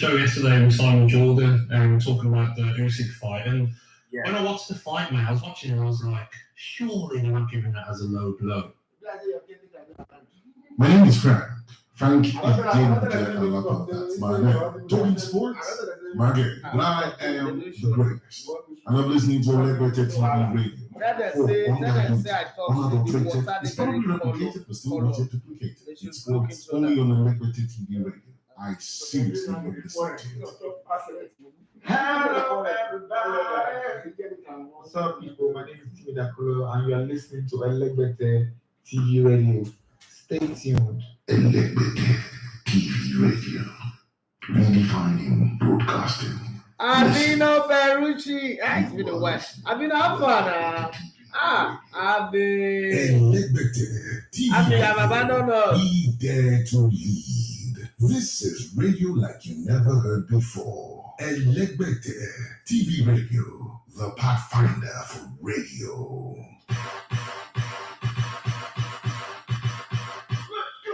show yesterday with Simon Jordan and talking about the Usyk fight. And when I watched the fight, man, I was watching it and I was like, surely they're not giving that as a low blow. My name is Frank. Frank is dealing with a lot of that. My talking sports, my game. But I am the greatest. And I'm listening to Liberty TV radio. It's probably replicated, but still not yet duplicated. It's only on Liberty TV radio. I seriously love listening to it. Hello, everybody. What's up, people? My name is Timmy Dakolo, and you are listening to Elegbete TV Radio. Stay tuned. Elegbete TV radio. Redefining broadcasting. Avino Berrucci. It's been a while. I've been out fun. I've been. Elegbete TV I've abandoned us. Be there to lead. This is radio like you never heard before. Elegbete TV radio, the pathfinder for radio.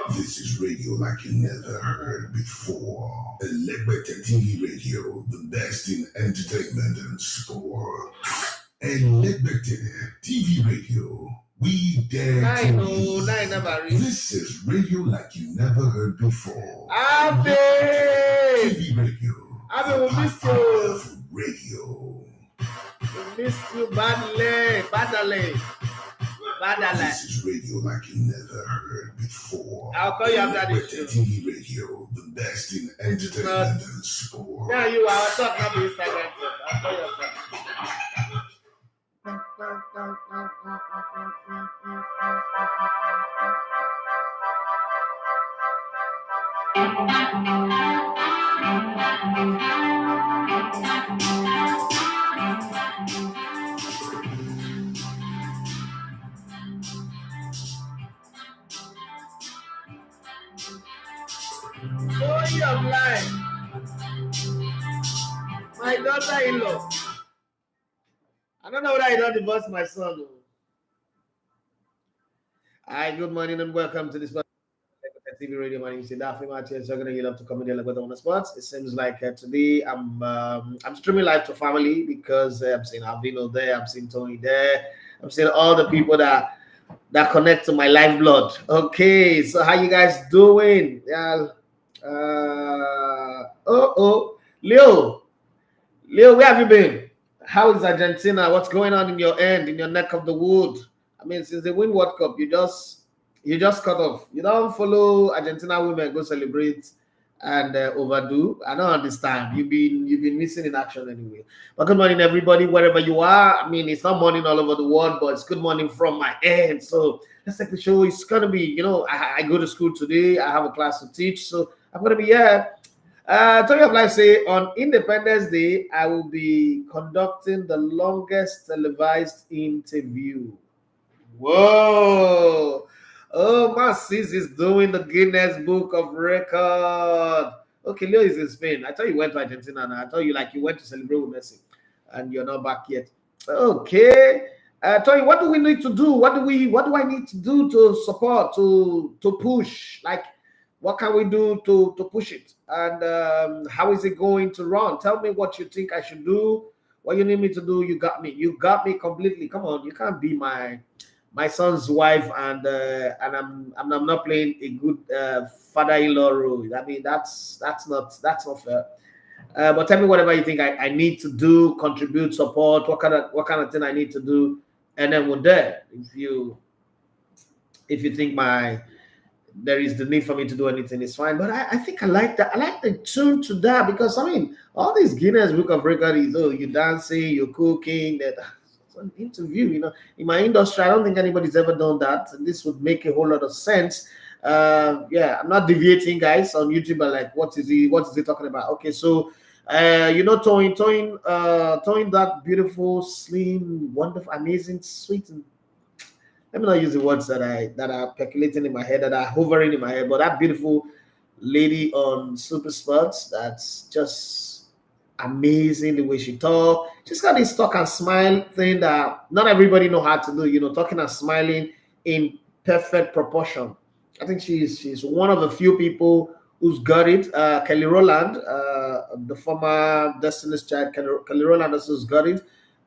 This is radio like you never heard before. Elegbete TV radio, the best in entertainment and sport. Elegbete TV radio. We dare to lead. This is radio like you never heard before. TV radio. We missed you. Radio. We missed you badly. This is radio like you never heard before. I'll call you after this show. TV radio, the best in entertainment and sport. Yeah, you are talking about Instagram. I'll call you after. Story of life. My daughter-in-law. I don't know whether I don't divorce my son. Hi, good morning and welcome to this TV radio. My name is Daffy Martinez. You're gonna love to come in with on the spots. It seems like today I'm streaming live to family because I'm seeing Alvino there, I'm seeing Tony there, I'm seeing all the people that connect to my live blood. Okay, so how you guys doing? Yeah. Leo, where have you been? How is Argentina? What's going on in your end, in your neck of the wood? I mean, since they win World Cup, you just cut off. You don't follow Argentina women go celebrate and overdo. I don't understand. You've been missing in action anyway. But good morning, everybody, wherever you are. I mean, it's not morning all over the world, but it's good morning from my end. So let's take the show. It's gonna be, I go to school today. I have a class to teach, so I'm gonna be here. Tony of Life say on Independence Day, I will be conducting the longest televised interview. Whoa! Oh, my sis is doing the Guinness Book of Record. Okay, Leo is in Spain. I thought you went to Argentina now. I thought you went to celebrate with Messi, and you're not back yet. Okay, Tony, what do we need to do? What do I need to do to support, to push? Like, what can we do to push it? And how is it going to run? Tell me what you think I should do. What you need me to do? You got me. You got me completely. Come on, you can't be my son's wife and I'm not playing a good father-in-law role. I mean, that's not fair. But tell me whatever you think I need to do, contribute, support, what kind of thing I need to do, and then we're there. If you think there is the need for me to do anything, it's fine. But I think I like that. I like the tune to that because I mean, all these Guinness Book of Record is you're dancing, you're cooking, that an interview, in my industry, I don't think anybody's ever done that. And this would make a whole lot of sense. I'm not deviating, guys, on YouTube, but like, what is he talking about? Okay, so towing that beautiful, slim, wonderful, amazing, sweet, and let me not use the words that are percolating in my head, that are hovering in my head, but that beautiful lady on Super Sports, that's just amazing the way she talk. She's got this talk and smile thing that not everybody know how to do, talking and smiling in perfect proportion. I think she's one of the few people who's got it. Kelly Rowland, the former Destiny's Child, Kelly Rowland who's got it.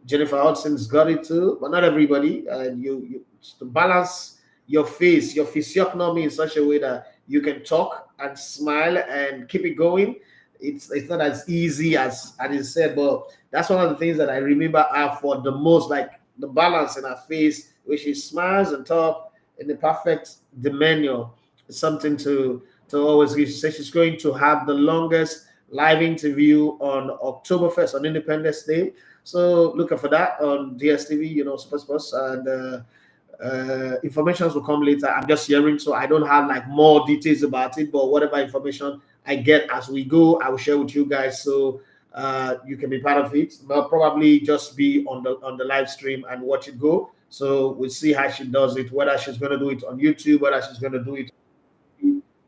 Jennifer Hudson's got it too, but not everybody. And you to balance your face, your physiognomy in such a way that you can talk and smile and keep it going. It's not as easy as is said, but that's one of the things that I remember her for the most, like the balance in her face, where she smiles and talk in the perfect demeanor. It's something to always give. She says she's going to have the longest live interview on October 1st on Independence Day. So looking for that on DSTV, Super Sports, and information will come later. I'm just hearing, so I don't have like more details about it, but whatever information I get as we go, I will share with you guys, so you can be part of it. But probably just be on the live stream and watch it go. So we'll see how she does it, whether she's going to do it on YouTube, whether she's going to do it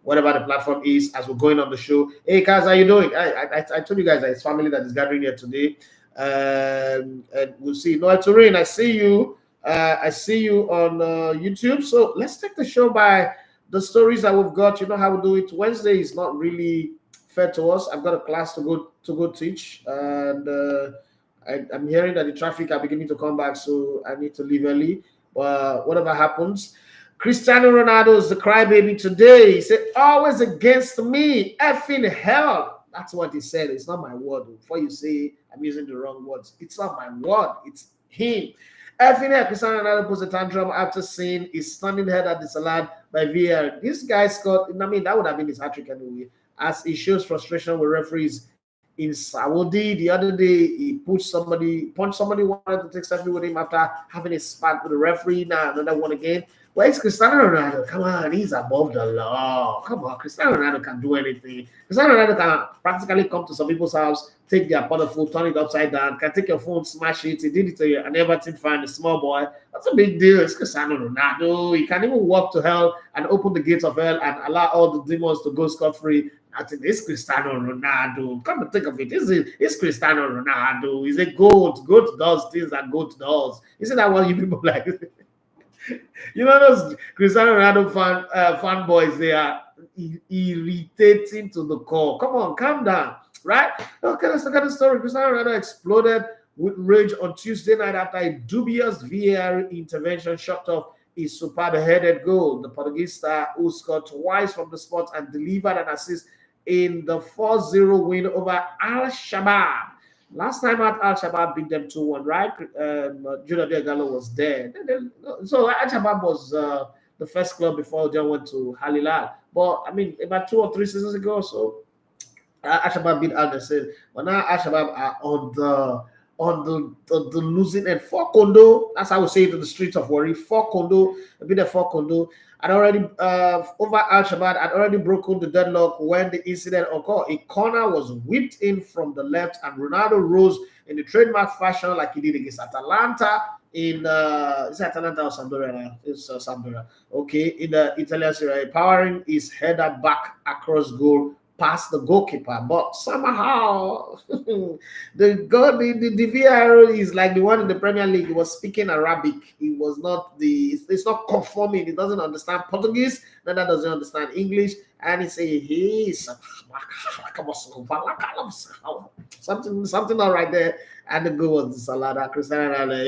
whatever the platform is, as we're going on the show. Hey guys, how you doing? I told you guys that it's family that is gathering here today. And we'll see. Noel Turin, I see you. I see you on YouTube. So let's take the show by the stories that we've got. You know how we do it. Wednesday is not really fair to us. I've got a class to go teach, and I'm hearing that the traffic are beginning to come back, so I need to leave early. But whatever happens, Cristiano Ronaldo is the crybaby today. He said, "Always against me, effing hell." That's what he said. It's not my word. Before you say I'm using the wrong words, it's not my word. It's him. Effing hell. Cristiano Ronaldo puts a tantrum after seeing his stunning header disallowed by VAR. This guy scored. I mean, that would have been his hat-trick anyway, as he shows frustration with referees in Saudi. The other day, he punched somebody, wanted to take selfie with him after having a spat with the referee. Now another one again. Well, it's Cristiano Ronaldo. Come on, he's above the law. Come on, Cristiano Ronaldo can do anything. Cristiano Ronaldo can practically come to some people's house, take their pot of food, turn it upside down, can take your phone, smash it. He did it to an Everton fan, a small boy. That's a big deal. It's Cristiano Ronaldo. He can even walk to hell and open the gates of hell and allow all the demons to go scot-free. I think it's Cristiano Ronaldo. Come and think of it. It's Cristiano Ronaldo. He's a goat. Goat does things that goat does. Isn't that what you people like? You know those Cristiano Ronaldo fanboys, they are irritating to the core. Come on, calm down, right? Okay, let's look at the story. Cristiano Ronaldo exploded with rage on Tuesday night after a dubious VAR intervention shut off his superb headed goal. The Portuguese star, who scored twice from the spot and delivered an assist in the 4-0 win over Al-Shabab. Last time out, Al-Shabab beat them 2-1, right? Judah Diallo was there. So Al-Shabab was the first club before John went to Halilal. But I mean, about 2 or 3 seasons ago, so Al-Shabab beat Al-Nassr. But now Al-Shabab are on the losing end. 4 Kondo, that's how we say it in the streets of Warri. 4 Kondo, a bit of 4 Kondo. And already over Al-Shabab had already broken the deadlock when the incident occurred. A corner was whipped in from the left, and Ronaldo rose in the trademark fashion like he did against Atalanta in is it Atalanta or Sampdoria? It's Sampdoria. Okay, in the Italian Serie A, powering his header back across goal past the goalkeeper, but somehow the VAR is like the one in the Premier League. He was speaking Arabic. He was not it's not conforming. He doesn't understand Portuguese, neither does he understand English, and he say he's something all right there, and the goal was disallowed. Cristiano Ronaldo,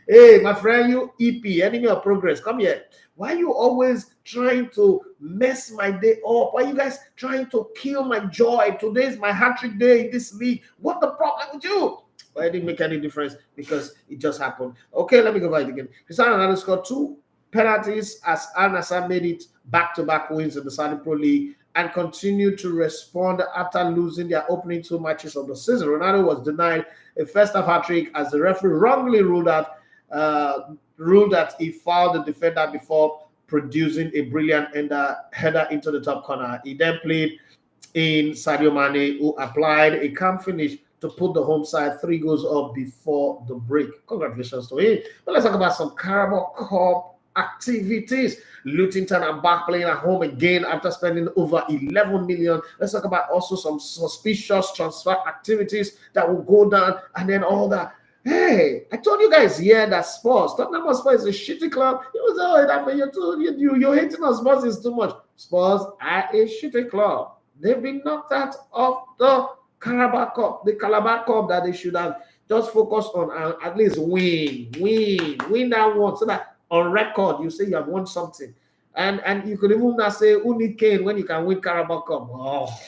hey, my friend, you EP, enemy of progress, come here. Why are you always trying to mess my day up? Why are you guys trying to kill my joy? Today is my hat-trick day in this league. What the problem with you? Well, it didn't make any difference because it just happened. Okay, let me go back again. Cristiano Ronaldo scored 2 penalties as Al-Nassr made it back-to-back wins in the Saudi Pro League and continued to respond after losing their opening 2 matches of the season. Ronaldo was denied a first-half hat-trick as the referee wrongly ruled that he fouled the defender before producing a brilliant header into the top corner. He then played in Sadio Mane, who applied a calm finish to put the home side 3 goals up before the break. Congratulations to him. But let's talk about some Carabao Cup activities. Luton are back playing at home again after spending over 11 million. Let's talk about also some suspicious transfer activities that will go down, and then all that. Hey, I told you guys here that Spurs, Tottenham Spurs is a shitty club. It was all that for you too. You're hating on Spurs is too much. Spurs are a shitty club. They've been knocked out of the Carabao Cup, the Calabar Cup that they should have just focused on and at least win that one so that on record you say you have won something. And you could even now say, who need Kane when you can win Carabao Cup? Oh.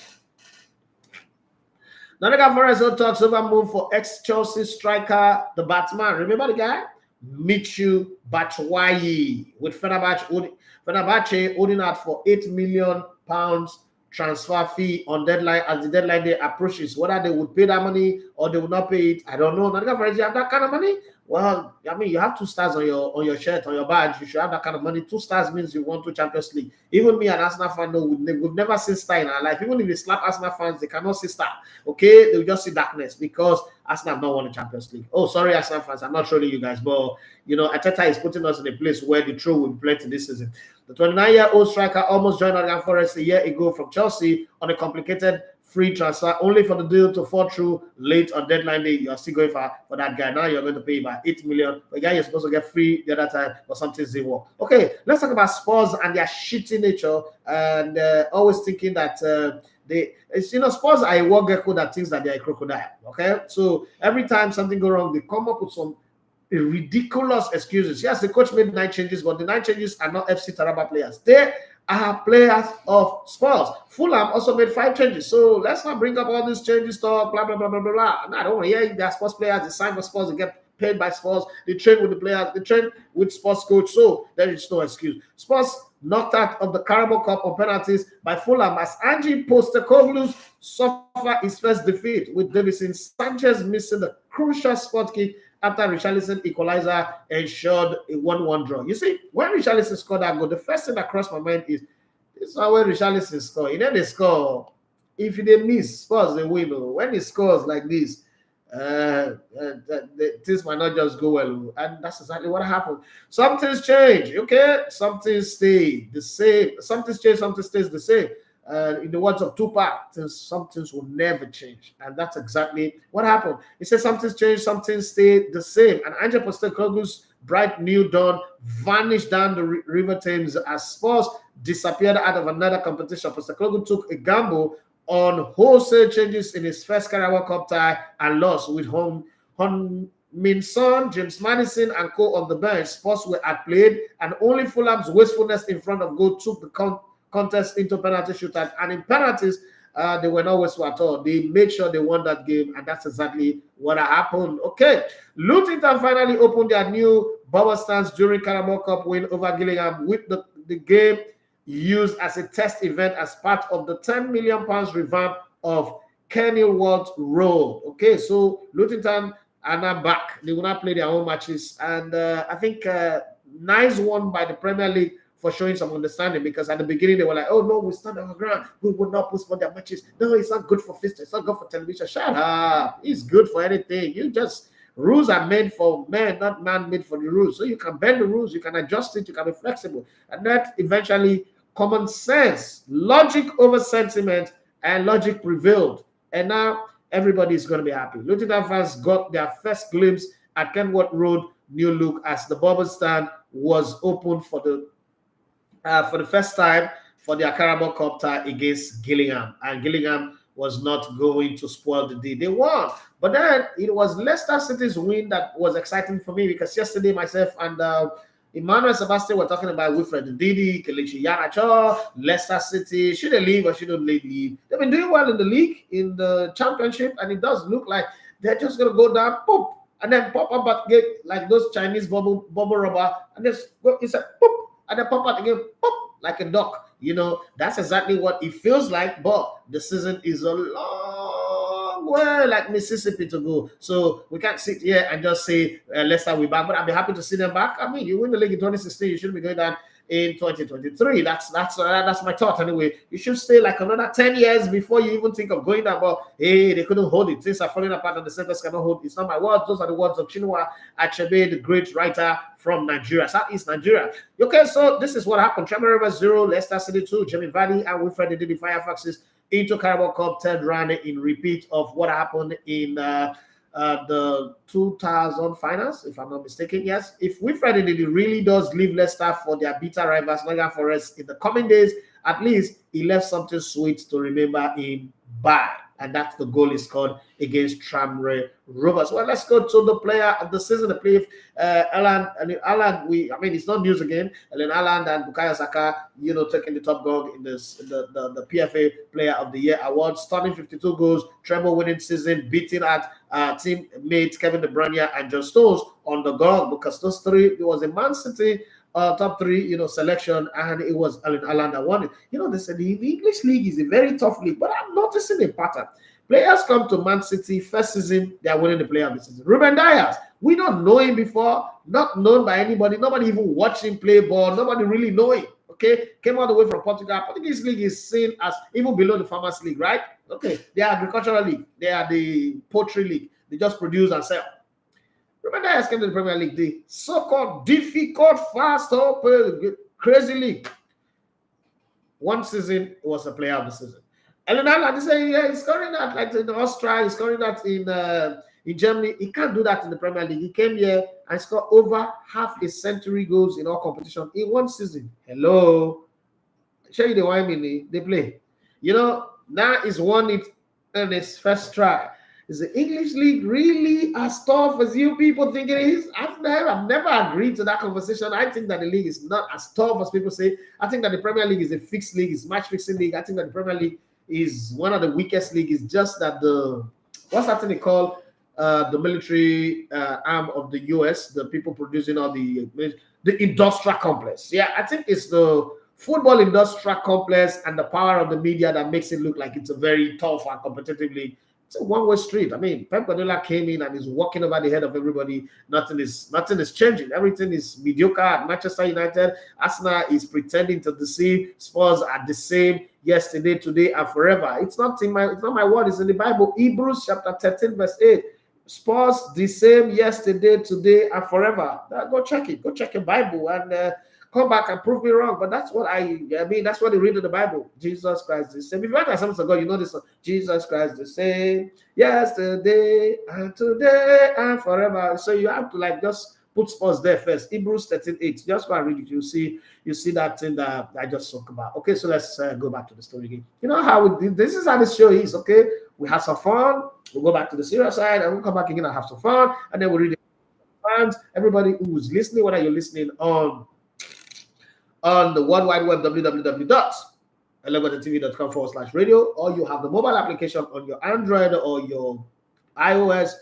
Nottingham Forest talks over move for ex-Chelsea striker, the Batman. Remember the guy? Michu Batshuayi with Fenerbahce holding out for £8 million transfer fee on deadline as the deadline day approaches. Whether they would pay that money or they would not pay it, I don't know. Nottingham Forest, you have that kind of money? Well, I mean, you have 2 stars on your shirt, on your badge. You should have that kind of money. 2 stars means you won 2 Champions League. Even me, an Arsenal fan, no, we've never seen star in our life. Even if we slap Arsenal fans, they cannot see star. Okay, they'll just see darkness because Arsenal have not won the Champions League. Oh, sorry, Arsenal fans, I'm not trolling you guys, but you know, Arteta is putting us in a place where the troll will be plenty this season. The 29-year-old striker almost joined Nottingham Forest a year ago from Chelsea on a complicated free transfer, only for the deal to fall through late on deadline day. You're still going for that guy. Now you're going to pay about $8 million. The guy you're supposed to get free the other time, but something didn't work. Okay, let's talk about Spurs and their shitty nature and always thinking that Spurs are a war gecko that thinks that they're a crocodile. Okay, so every time something goes wrong, they come up with some ridiculous excuses. Yes, the coach made 9 changes, but the 9 changes are not FC Taraba players. They are players of Spurs. Fulham also made 5 changes. So let's not bring up all these changes stuff, blah, blah, blah, blah, blah, blah. No, I don't want to hear they're Spurs players. They sign for Spurs. They get paid by Spurs. They train with the players. They train with Spurs coach. So there is no excuse. Spurs knocked out of the Carabao Cup on penalties by Fulham as Ange Postecoglou suffered his first defeat with Davison Sanchez missing the crucial spot kick after Richarlison equalizer ensured a 1-1 draw. You see, when Richarlison scored that goal, the first thing that crossed my mind is, this is how when Richarlison score. You know they score. If they miss, Spurs they win. When he scores like this, things might not just go well. And that's exactly what happened. Something's changed, okay? Something stay the same. Something's changed, something stays the same. In the words of Tupac, some things will never change. And that's exactly what happened. He said something's changed, something stayed the same. And Ange Postecoglou's bright new dawn vanished down the River Thames as Spurs disappeared out of another competition. Postecoglou took a gamble on wholesale changes in his first Carabao Cup tie and lost with Min Son, James Madison, and co on the bench. Spurs were outplayed, and only Fulham's wastefulness in front of goal took the contest into penalty shootouts, and in penalties, they were not wasteful at all. They made sure they won that game, and that's exactly what happened. Okay, Luton finally opened their new bubble stands during Carabao Cup win over Gillingham, with the game used as a test event as part of the £10 million revamp of Kenilworth Road. Okay, so Luton are now back. They will not play their own matches, and I think nice one by the Premier League for showing some understanding, because at the beginning they were like, oh no, we stand on the ground, we will not postpone their matches. No, it's not good for fixtures, it's not good for television. Shut up. It's good for anything. Rules are made for men, not man made for the rules. So you can bend the rules, you can adjust it, you can be flexible. And that eventually common sense, logic over sentiment, and logic prevailed. And now everybody is going to be happy. Luton fans got their first glimpse at Kenilworth Road new look as the bubble stand was opened for the first time for their Carabao Cup tie against Gillingham. And Gillingham was not going to spoil the day. They won. But then it was Leicester City's win that was exciting for me, because yesterday myself and Emmanuel Sebastian were talking about Wilfred Ndidi, Kelechi Iheanacho, Leicester City. Should they leave or shouldn't they leave? They've been doing well in the league, in the championship, and it does look like they're just going to go down, poop, and then pop up at gate like those Chinese bubble rubber, and just go inside, poop, and then pop out again, pop, like a duck. You know, that's exactly what it feels like, but the season is a long way like Mississippi to go. So we can't sit here and just say, Leicester will be back, but I'll be happy to see them back. I mean, you win the league in 2016, you shouldn't be going down in 2023. That's my thought anyway. You should stay like another 10 years before you even think of going down. But hey, they couldn't hold it. Things are falling apart and the centers cannot hold. It's not my words. Those are the words of Chinua Achebe, the great writer from Nigeria, Southeast Nigeria. Okay, so this is what happened. Tremor River 0, Leicester City 2, Jamie Vardy and Wilfred Ndidi Firefoxes into Carabao Cup third round in repeat of what happened in the 2000 finals, if I'm not mistaken. Yes, if Wilfred Ndidi really does leave Leicester for their bitter rivals Nottingham Forest in the coming days, at least he left something sweet to remember him by. And that's the goal he scored against Tramway Rovers. Well, let's go to the player of the season. The player, Alan. It's not news again. Ellen Alan and Bukayo Saka, taking the top goal in this the PFA Player of the Year award, starting 52 goals, treble winning season, beating at teammates Kevin De Bruyne and John Stones on the goal, because those three, it was a Man City top three, selection, and it was Alan that won it. They said the English league is a very tough league, but I'm noticing a pattern. Players come to Man City first season, they are winning the player of the season. Ruben Dias, we don't know him before, not known by anybody, nobody even watched him play ball, nobody really know him. Okay, came all the way from Portugal. Portuguese league is seen as even below the Farmers League, right? Okay, they are agricultural league, they are the poultry league, they just produce and sell. Ruben Dias came to the Premier League, the so-called difficult, fast, crazy league. One season, it was a player of the season. And then I say, yeah, he's scoring that like in Austria, he's scoring that in Germany. He can't do that in the Premier League. He came here and scored over half a century goals in all competition in one season. Hello. Show you the wine they play. Now he's won it in his first try. Is the English league really as tough as you people think it is? I've never agreed to that conversation. I think that the league is not as tough as people say. I think that the Premier League is a fixed league, it's match fixing league. I think that the Premier League is one of the weakest leagues. It's just that what's that thing they call the military arm of the US, the people producing all the industrial complex. Yeah, I think it's the football industrial complex and the power of the media that makes it look like it's a very tough and competitive league. It's a one-way street. I mean, Pep Guardiola came in and is walking over the head of everybody. Nothing is changing. Everything is mediocre at Manchester United. Arsenal is pretending to deceive. Spurs are the same yesterday, today, and forever. It's not my word. It's in the Bible. Hebrews chapter 13, verse 8. Spurs the same yesterday, today, and forever. Go check it. Go check your Bible and come back and prove me wrong. But that's what that's what they read in the Bible. Jesus Christ the same. If you want to have something to God, this song. Jesus Christ the same yesterday and today and forever. So you have to just put Spurs there first. Hebrews 13:8. Just go and read it. You see that thing that I just talked about. Okay, so let's go back to the story again. You know how this is how the show is. Okay, we have some fun. We'll go back to the serious side and we'll come back again and have some fun, and then we'll read the fans. Everybody who's listening, whether you're listening on the World Wide Web, www.elegotetv.com/radio, or you have the mobile application on your Android or your iOS,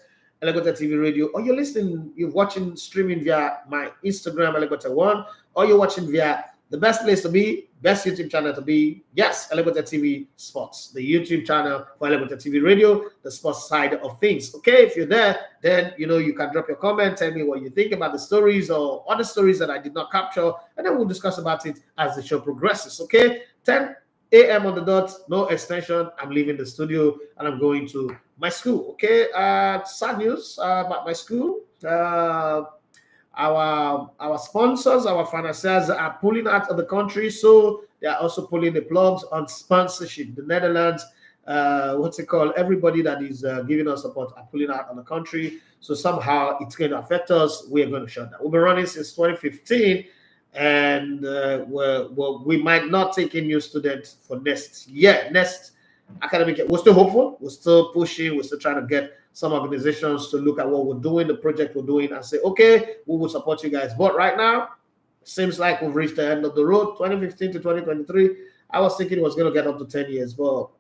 Elegote TV Radio, or you're watching streaming via my Instagram, Elegote1, or you're watching via the best place to be, best YouTube channel to be, yes, Elegote TV Sports, the YouTube channel for Elegote TV Radio, the sports side of things. Okay, if you're there, then you can drop your comment, tell me what you think about the stories or other stories that I did not capture, and then we'll discuss about it as the show progresses. Okay, 10 a.m. on the dot, no extension. I'm leaving the studio and I'm going to my school. Okay, sad news about my school. Our sponsors, our financiers are pulling out of the country, so they are also pulling the plugs on sponsorship. The Netherlands, everybody that is giving us support are pulling out of the country, so somehow it's going to affect us. We are going to shut down. We've been running since 2015, and we might not take in new students for next academic year. We're still hopeful, we're still pushing, we're still trying to get some organizations to look at what we're doing, the project we're doing, and say, okay, we will support you guys. But right now, seems like we've reached the end of the road. 2015 to 2023, I was thinking it was going to get up to 10 years, but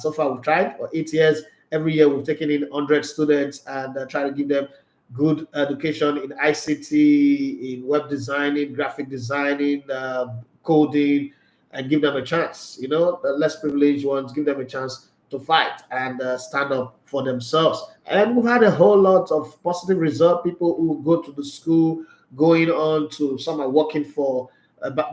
so far we've tried for 8 years. Every year we've taken in 100 students and try to give them good education in ICT, in web designing, graphic designing, coding, and give them a chance. The less privileged ones, give them a chance to fight and stand up for themselves. And we've had a whole lot of positive results. People who go to the school, going on to, some are working for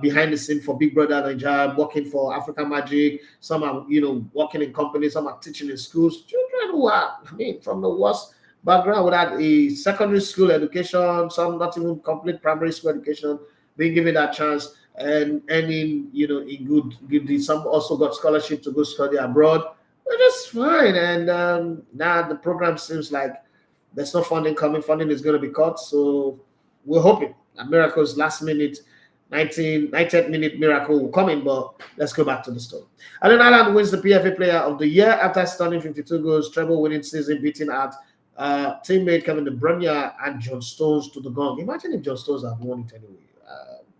behind the scene for Big Brother Nigeria, working for African Magic. Some are, working in companies. Some are teaching in schools. Children who are, from the worst background without a secondary school education, some not even complete primary school education, being given that chance and in good deeds. Some also got scholarship to go study abroad. We're just fine. And now the program seems like there's no funding coming. Funding is going to be cut. So we're hoping that miracles last minute 90th minute miracle will come in, but let's go back to the story. Erling Haaland wins the PFA Player of the Year after stunning 52 goals, treble winning season, beating out teammate Kevin De Bruyne and John Stones to the gong. Imagine if John Stones had won it anyway.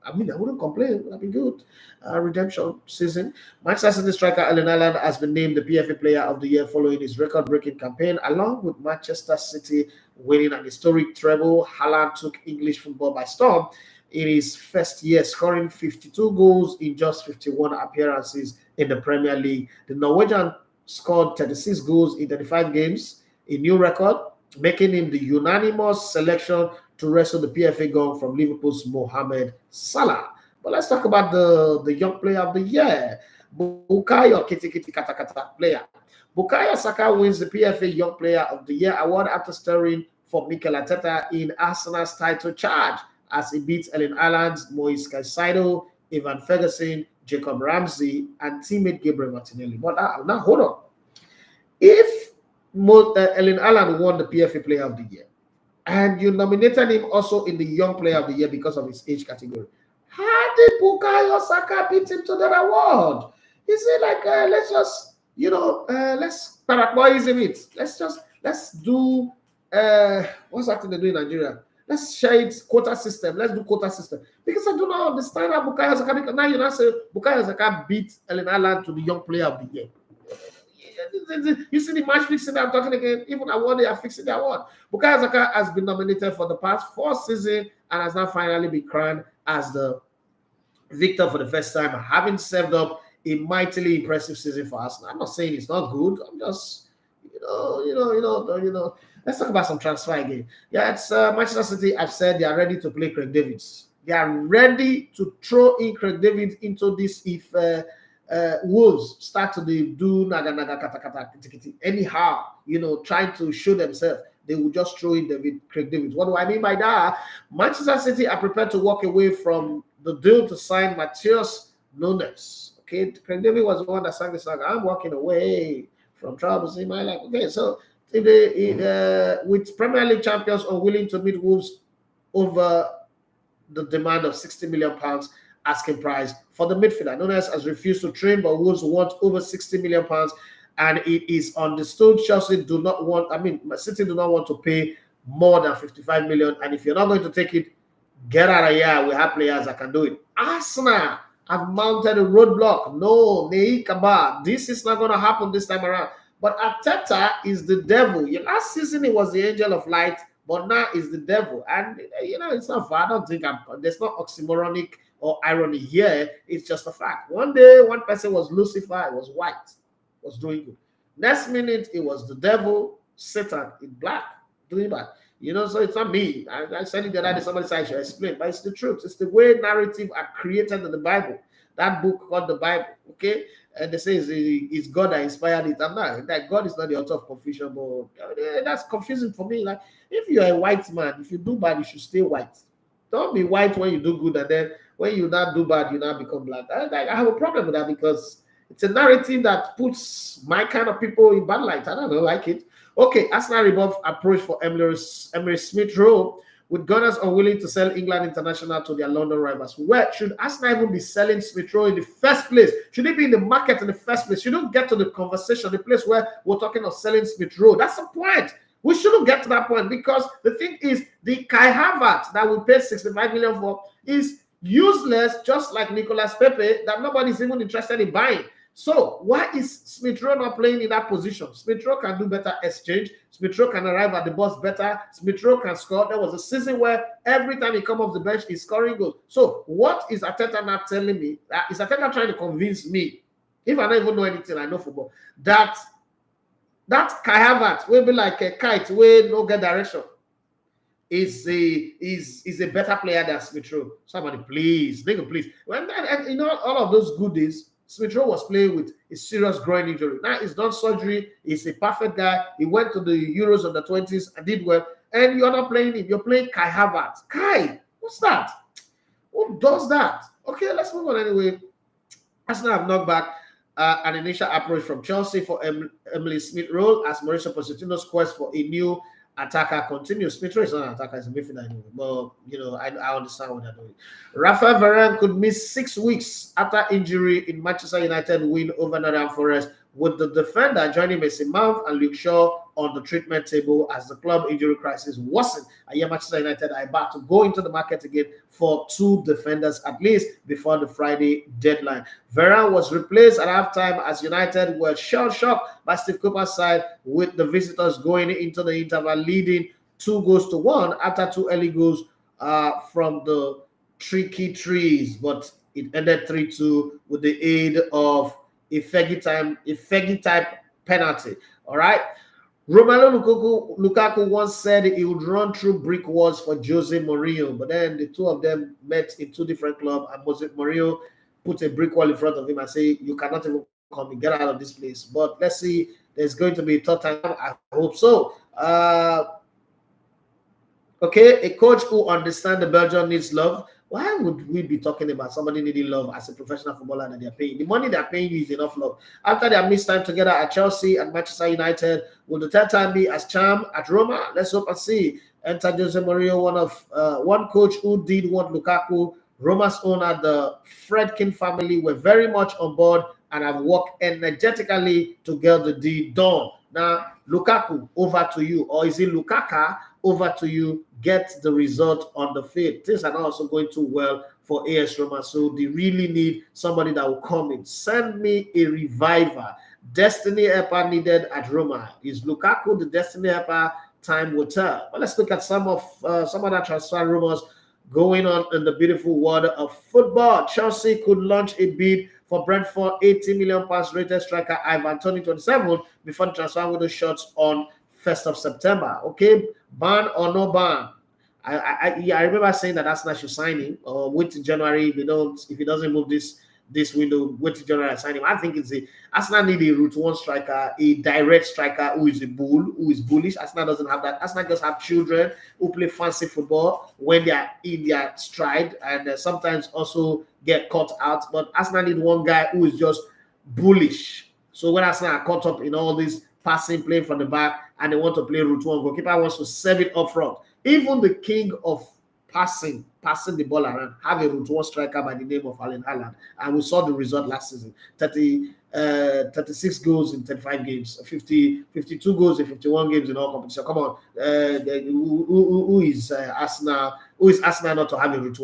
I mean, I wouldn't complain. That'd be good. Redemption season. Manchester City striker Erling Haaland has been named the PFA Player of the Year following his record-breaking campaign. Along with Manchester City winning an historic treble, Haaland took English football by storm in his first year, scoring 52 goals in just 51 appearances in the Premier League. The Norwegian scored 36 goals in 35 games, a new record, making him the unanimous selection to wrestle the PFA gong from Liverpool's Mohamed Salah. But let's talk about the young player of the year, Bukayo Kata player. Bukayo Saka wins the PFA Young Player of the Year award after stirring for Mikel Arteta in Arsenal's title charge as he beats Erling Haaland, Moise Caicedo, Evan Ferguson, Jacob Ramsey, and teammate Gabriel Martinelli. But now hold on. If Erling Haaland won the PFA Player of the Year, and you nominated him also in the Young Player of the Year because of his age category, how did Bukayo Saka beat him to that award? Is it like, let's just, let's parabolism it. Let's do, what's that thing they do in Nigeria? Let's share it, quota system. Let's do quota system. Because I do not understand how Bukayo Saka, because now you now say Bukayo Saka beat Erling Haaland to the Young Player of the Year. You see the match fixing that I'm talking again, even award they are fixing the award. Bukayo Saka has been nominated for the past 4 seasons and has now finally been crowned as the victor for the first time, having served up a mightily impressive season for Arsenal. I'm not saying it's not good. I'm just, let's talk about some transfer again. Yeah, it's Manchester City. I've said they are ready to play Craig Davids. They are ready to throw in Craig Davids into this if Wolves start to do naga kata kata anyhow, trying to show themselves. They will just throw in Craig Davids. What do I mean by that? Manchester City are prepared to walk away from the deal to sign Matheus Nunes. Okay, Craig Davids was the one that sang the song. I'm walking away from troubles in my life. Okay, so with Premier League champions unwilling to meet Wolves over the demand of £60 million asking price for the midfielder, Nunes has refused to train, but Wolves want over £60 million. And it is understood Chelsea do not want, City do not want to pay more than 55 million. And if you're not going to take it, get out of here. We have players that can do it. Arsenal have mounted a roadblock. No, Neikaba. This is not going to happen this time around. But Arteta is the devil. Last season, he was the angel of light, but now is the devil. And, it's not far. I don't think there's no oxymoronic or irony here. It's just a fact. One day, one person was Lucifer, it was white, was doing good. Next minute, it was the devil, Satan in black, doing bad. So it's not me. I said it the other day, somebody said I should explain, but it's the truth. It's the way narrative are created in the Bible. That book called the Bible, okay? And they say it's God that inspired it. I'm not. That God is not the author of confusion, but that's confusing for me. Like, if you're a white man, if you do bad, you should stay white. Don't be white when you do good, and then when you not do bad, you now become black. I have a problem with that because it's a narrative that puts my kind of people in bad light. I don't know, like it. Okay, Arsenal rebuff approach for Emily Smith Rowe, with Gunners unwilling to sell England international to their London rivals. Where should Arsenal even be selling Smith Rowe in the first place? Should it be in the market in the first place? You don't get to the conversation, the place where we're talking of selling Smith Rowe. That's the point. We shouldn't get to that point because the thing is, the Kai Havertz that we paid 65 million for is useless, just like Nicolas Pepe, that nobody's even interested in buying. So why is Smith Rowe not playing in that position? Smith Rowe can do better exchange. Smith Rowe can arrive at the box better. Smith Rowe can score. There was a season where every time he come off the bench, he's scoring goals. So what is Arteta not telling me? Is Arteta trying to convince me, if I don't even know anything, I know football, that Kai Havertz will be like a kite where no get direction. Is a better player than Smith Rowe. Somebody, please, nigga, please. All of those goodies. Smith Rowe was playing with a serious groin injury. Now he's done surgery. He's a perfect guy. He went to the Euros of the 20s and did well. And you're not playing him. You're playing Kai Havertz. Kai, what's that? Who does that? Okay, let's move on anyway. Arsenal have knocked back an initial approach from Chelsea for Emily Smith Rowe as Mauricio Pochettino's quest for a new attacker continues. Smith Rowe is not an attacker, it's a midfielder anyway. But I understand what they're doing. Rafael Varane could miss 6 weeks after injury in Manchester United win over Nottingham Forest, with the defender joining Mason Mount and Luke Shaw on the treatment table as the club injury crisis worsened. And Manchester United are about to go into the market again for 2 defenders at least before the Friday deadline. Varane was replaced at halftime as United were shell-shocked by Steve Cooper's side, with the visitors going into the interval leading 2-1 after 2 early goals from the tricky trees, but it ended 3-2 with the aid of a Fergie type penalty. All right. Romelu Lukaku once said he would run through brick walls for Jose Mourinho, but then the two of them met in 2 different clubs, and Jose Mourinho put a brick wall in front of him and say, "You cannot even come and get out of this place." But let's see. There's going to be a tough time. I hope so. Okay, a coach who understands the Belgium needs love. Why would we be talking about somebody needing love as a professional footballer that they're paying? The money they're paying you is enough love. After their missed time together at Chelsea and Manchester United, will the third time be as charm at Roma? Let's hope and see. Enter Jose Mourinho, one coach who did want Lukaku. Roma's owner, the Fredkin family, were very much on board and have worked energetically to get the deal done. Now, Lukaku, over to you. Or is it Lukaka? Over to you. Get the result on the field. Things are not also going too well for AS Roma, so they really need somebody that will come in. Send me a reviver. Destiny helper needed at Roma. Is Lukaku the destiny helper? Time will tell. But let's look at some other transfer rumors going on in the beautiful world of football. Chelsea could launch a bid for Brentford £80 million rated striker Ivan Toney 27 before the transfer window shuts on 1st of September. Okay, ban or no ban? I remember saying that Arsenal should sign him or wait till January. If he doesn't move this window, wait till January and sign him. I think Arsenal need a route 1 striker, a direct striker who is a bull, who is bullish. Arsenal doesn't have that. Arsenal just have children who play fancy football when they are in their stride and sometimes also get caught out. But Arsenal need one guy who is just bullish. So when Arsenal are caught up in all this passing, playing from the back, and they want to play route 1, goalkeeper wants to serve it up front. Even the king of passing the ball around, have a route 1 striker by the name of Erling Haaland, and we saw the result last season: 36 goals in 35 games, 52 goals in 51 games in all competitions. Come on, who is Arsenal? Who is Arsenal not to have a route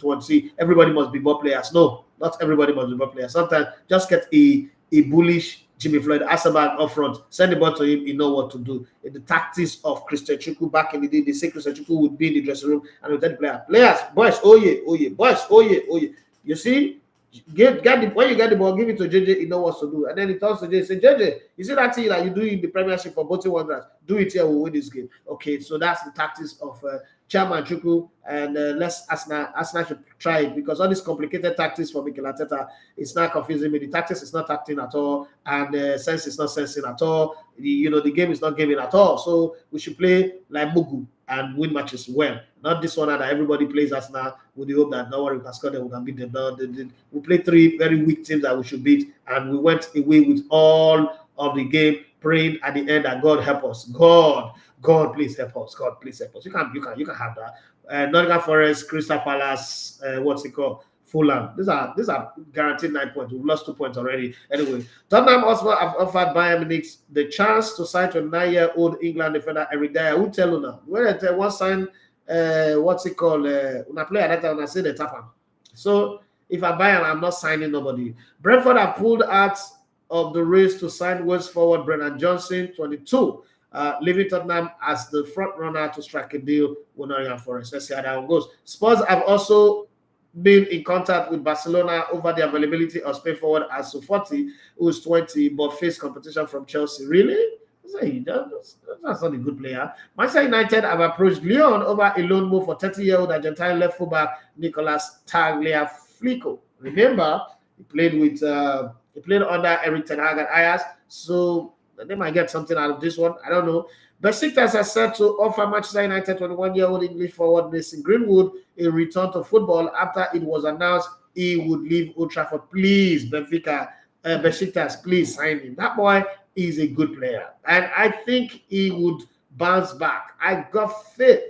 1? See, everybody must be ball players. No, not everybody must be ball players. Sometimes just get a bullish Jimmy Floyd Asabag up front, send the ball to him, he know what to do. In the tactics of Christian Chukwu back in the day, they say Christian Chukwu would be in the dressing room and would tell the players, boys, oh yeah, boys, oh yeah. You see, when you get the ball, give it to JJ, he know what to do. And then he turns to JJ, say, JJ, you see that thing that you do in the Premiership for Bolton Wanderers? Do it here, we'll win this game. Okay, so that's the tactics of Chairman Chukwu, and let's Arsenal should try it, because all these complicated tactics for Mikel Arteta, it's not confusing me. The tactics is not acting at all, and sense is not sensing at all. The game is not gaming at all. So we should play like Mugu and win matches well. Not this one that everybody plays Arsenal with the hope that no worry, we can score them, we can beat them. No, we played 3 very weak teams that we should beat, and we went away with all of the game praying at the end that God help us. God, please help us. God, please help us. You can have that. Nottingham Forest, Crystal Palace, Fulham. These are guaranteed 9 points. We've lost 2 points already. Anyway, Tottenham also have offered Bayern Munich the chance to sign to a 9-year-old England defender Eric Dyer. Who tell you now? When they want sign, when I play at that time, I say they tap him. So if I buy him, I'm not signing nobody. Brentford have pulled out of the race to sign West forward Brennan Johnson, 22. Leaving Tottenham as the front runner to strike a deal with Nottingham Forest. Let's see how that one goes. Spurs have also been in contact with Barcelona over the availability of Spain forward Ansu Fati, who is 20 but faced competition from Chelsea. Really? That's not a good player. Manchester United have approached Lyon over a loan move for 30-year-old Argentine left fullback Nicolas Tagliafico. Remember, he played under Eric Ten Hag at Ajax, so they might get something out of this one. I don't know. Besiktas has set to offer Manchester United 21-year-old English forward Mason Greenwood a return to football after it was announced he would leave Old Trafford. Please, Besiktas, please sign him. That boy is a good player, and I think he would bounce back. I got faith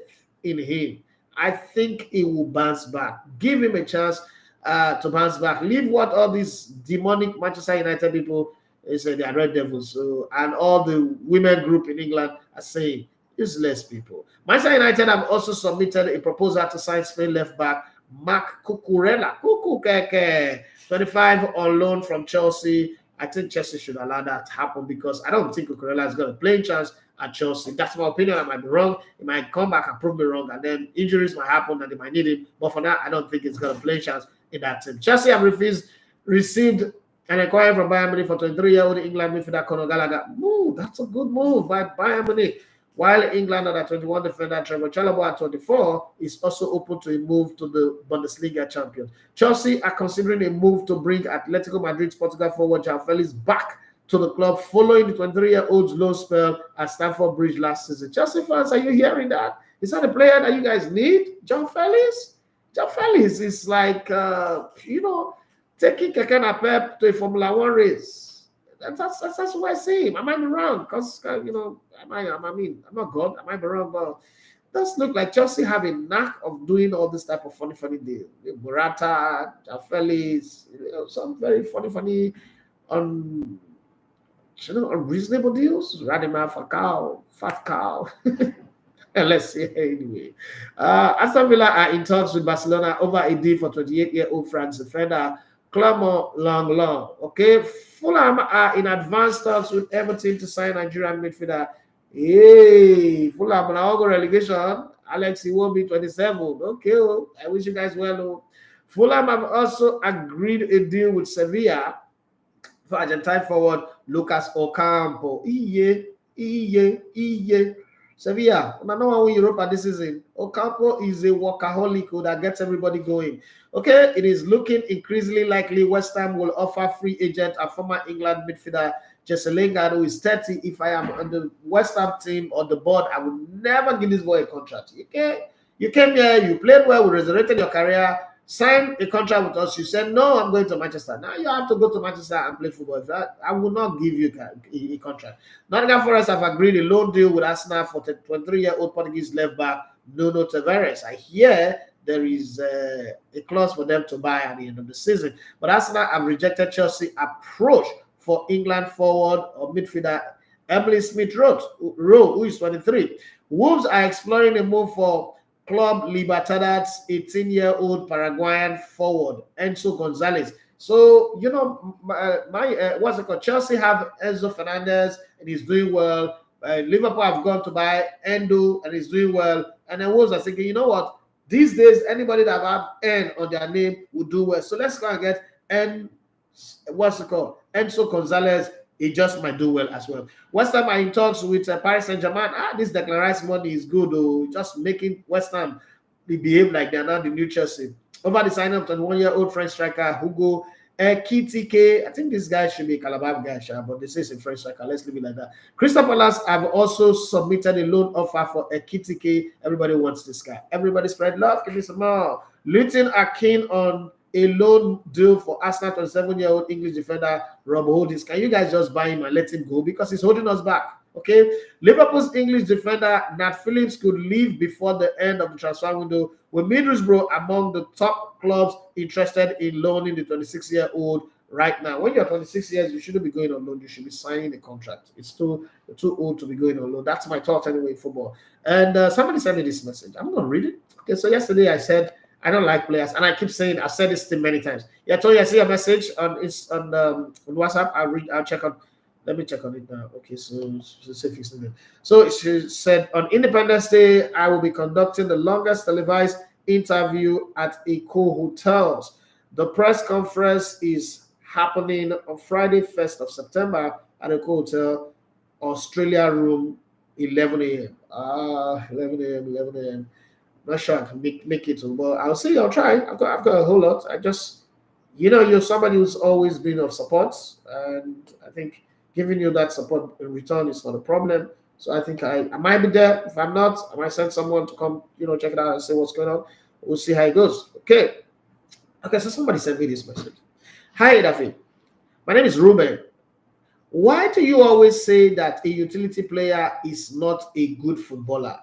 in him. I think he will bounce back. Give him a chance to bounce back. Leave what all these demonic Manchester United people say they are Red Devils, and all the women group in England are saying useless people. Manchester United have also submitted a proposal to sign Spain left back Mark Cucurella, 25 on loan from Chelsea. I think Chelsea should allow that to happen because I don't think Cucurella is going to play chance at Chelsea. That's my opinion. I might be wrong. He might come back and prove me wrong, and then injuries might happen and they might need him. But for now, I don't think it's going to play chance in that team. Chelsea have received an inquiry from Bayern Munich for 23-year-old England midfielder Conor Gallagher. Ooh, that's a good move by Bayern Munich. While England under 21 defender Trevor Chalobah at 24 is also open to a move to the Bundesliga champion. Chelsea are considering a move to bring Atletico Madrid's Portugal forward João Felix back to the club following the 23-year-old's low spell at Stamford Bridge last season. Chelsea fans, are you hearing that? Is that a player that you guys need? João Felix? João Felix is like, taking Keke Napep to a Formula One race. That's what I see him. I might be wrong because, I'm not God. I might be wrong, but it does look like Chelsea have a knack of doing all this type of funny deal. Morata, João Felix, some very funny, unreasonable deals. Radimar Falcao, Fat Cow. And let's see anyway. Aston Villa are in talks with Barcelona over a deal for 28-year-old France defender Clement Long. Okay, Fulham are in advanced talks with Everton to sign Nigerian midfielder. Hey, Fulham now go relegation. Alex Iwobi 27. Okay, I wish you guys well. Fulham have also agreed a deal with Sevilla for Argentine forward Lucas Ocampo. Sevilla, I know how Europa this season. Ocampo is a workaholic that gets everybody going. Okay, it is looking increasingly likely West Ham will offer free agent and former England midfielder Jesse Lingard, who is 30. If I am on the West Ham team or the board, I would never give this boy a contract. Okay, you came here, you played well, we resurrected your career, signed a contract with us. You said, no, I'm going to Manchester. Now you have to go to Manchester and play football. I will not give you a contract. Nottingham Forest have agreed a loan deal with Arsenal for the 23-year-old Portuguese left back Nuno Tavares. I hear there is a clause for them to buy at the end of the season. But Arsenal have rejected Chelsea approach for England forward or midfielder Emily Smith-Rowe, who is 23. Wolves are exploring a move for Club Libertad's 18-year-old Paraguayan forward Enzo Gonzalez. So, Chelsea have Enzo Fernandez and he's doing well. Liverpool have gone to buy Endo and he's doing well. And then Wolves are thinking, you know what? These days, anybody that have N on their name will do well. So let's go and get Enzo Gonzalez. He just might do well as well. West Ham are in talks with Paris Saint-Germain. This Declan Rice money is good, though. Just making West Ham behave like they're now the new Chelsea. Over the sign of 21-year-old French striker Hugo Ekitike. I think this guy should be a Calabar guy, but this is a French striker. Let's leave it like that. Crystal Palace have also submitted a loan offer for Ekitike. Everybody wants this guy. Everybody spread love. Give me some more. Luton are keen on a loan deal for Arsenal 27-year-old English defender Rob Holdings. Can you guys just buy him and let him go because he's holding us back? Okay, Liverpool's English defender Nat Phillips could leave before the end of the transfer window, with Middlesbrough among the top clubs interested in loaning the 26-year-old right now. When you're 26 years, you shouldn't be going on loan. You should be signing a contract. It's too old to be going on loan. That's my thought anyway in football. And somebody sent me this message. I'm going to read it. Okay, so yesterday I said, I don't like players, and I keep saying I've said this thing many times. Yeah, I told you I see a message on WhatsApp. I'll check on. Let me check on it now. Okay, so she said on Independence Day I will be conducting the longest televised interview at Eco Hotels. The press conference is happening on Friday, 1st of September at Eco Hotel, Australia room, 11 a.m. 11 a.m. Not sure I can make it, but I'll see. I'll try. I've got a whole lot. I just, you're somebody who's always been of support, and I think giving you that support in return is not a problem. So I think I might be there. If I'm not, I might send someone to come, check it out and see what's going on. We'll see how it goes. Okay. So somebody sent me this message. Hi, Daffy. My name is Ruben. Why do you always say that a utility player is not a good footballer?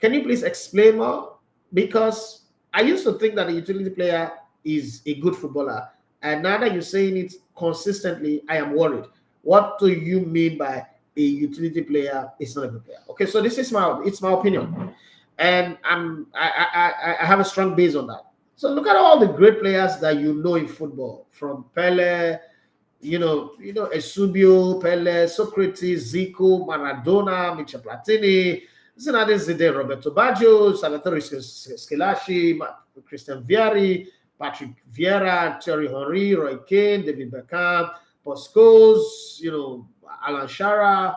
Can you please explain more? Because I used to think that a utility player is a good footballer, and now that you're saying it consistently, I am worried. What do you mean by a utility player is not a good player? Okay, so this is my opinion, and I have a strong base on that. So look at all the great players that you know in football, from Pele, Eusebio, Pele, Socrates, Zico, Maradona, Michel Platini, Zinedine Zidane, Roberto Baggio, Salvatore Schillaci, Christian Vieri, Patrick Vieira, Thierry Henry, Roy Keane, David Beckham, Poscos, Alan Shara,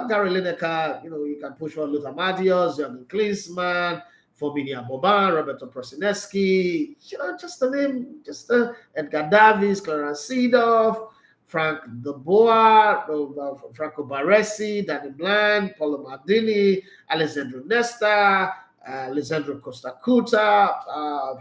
Gary Lineker, you can push for Lothar Matthäus, Jürgen Klinsmann, Fabinho Boban, Roberto Prosineski, just the name, Edgar Davies, Clarence Seedorf, Frank De Boer, Franco Baresi, Danny Bland, Paulo Maldini, Alessandro Nesta, Alessandro Costa Curta,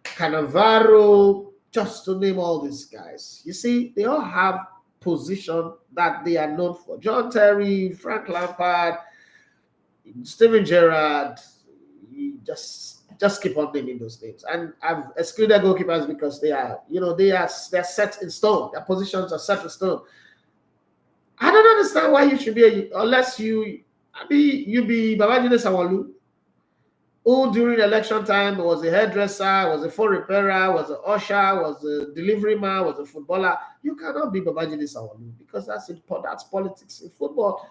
Cannavaro, just to name all these guys. You see, they all have position that they are known for. John Terry, Frank Lampard, Steven Gerrard, just keep on naming those names. And I've excluded goalkeepers because they're set in stone. Their positions are set in stone. I don't understand why you should be unless you be Babajide Sanwo-Olu, who during election time was a hairdresser, was a phone repairer, was an usher, was a delivery man, was a footballer. You cannot be Babajide Sanwo-Olu because that's politics in football.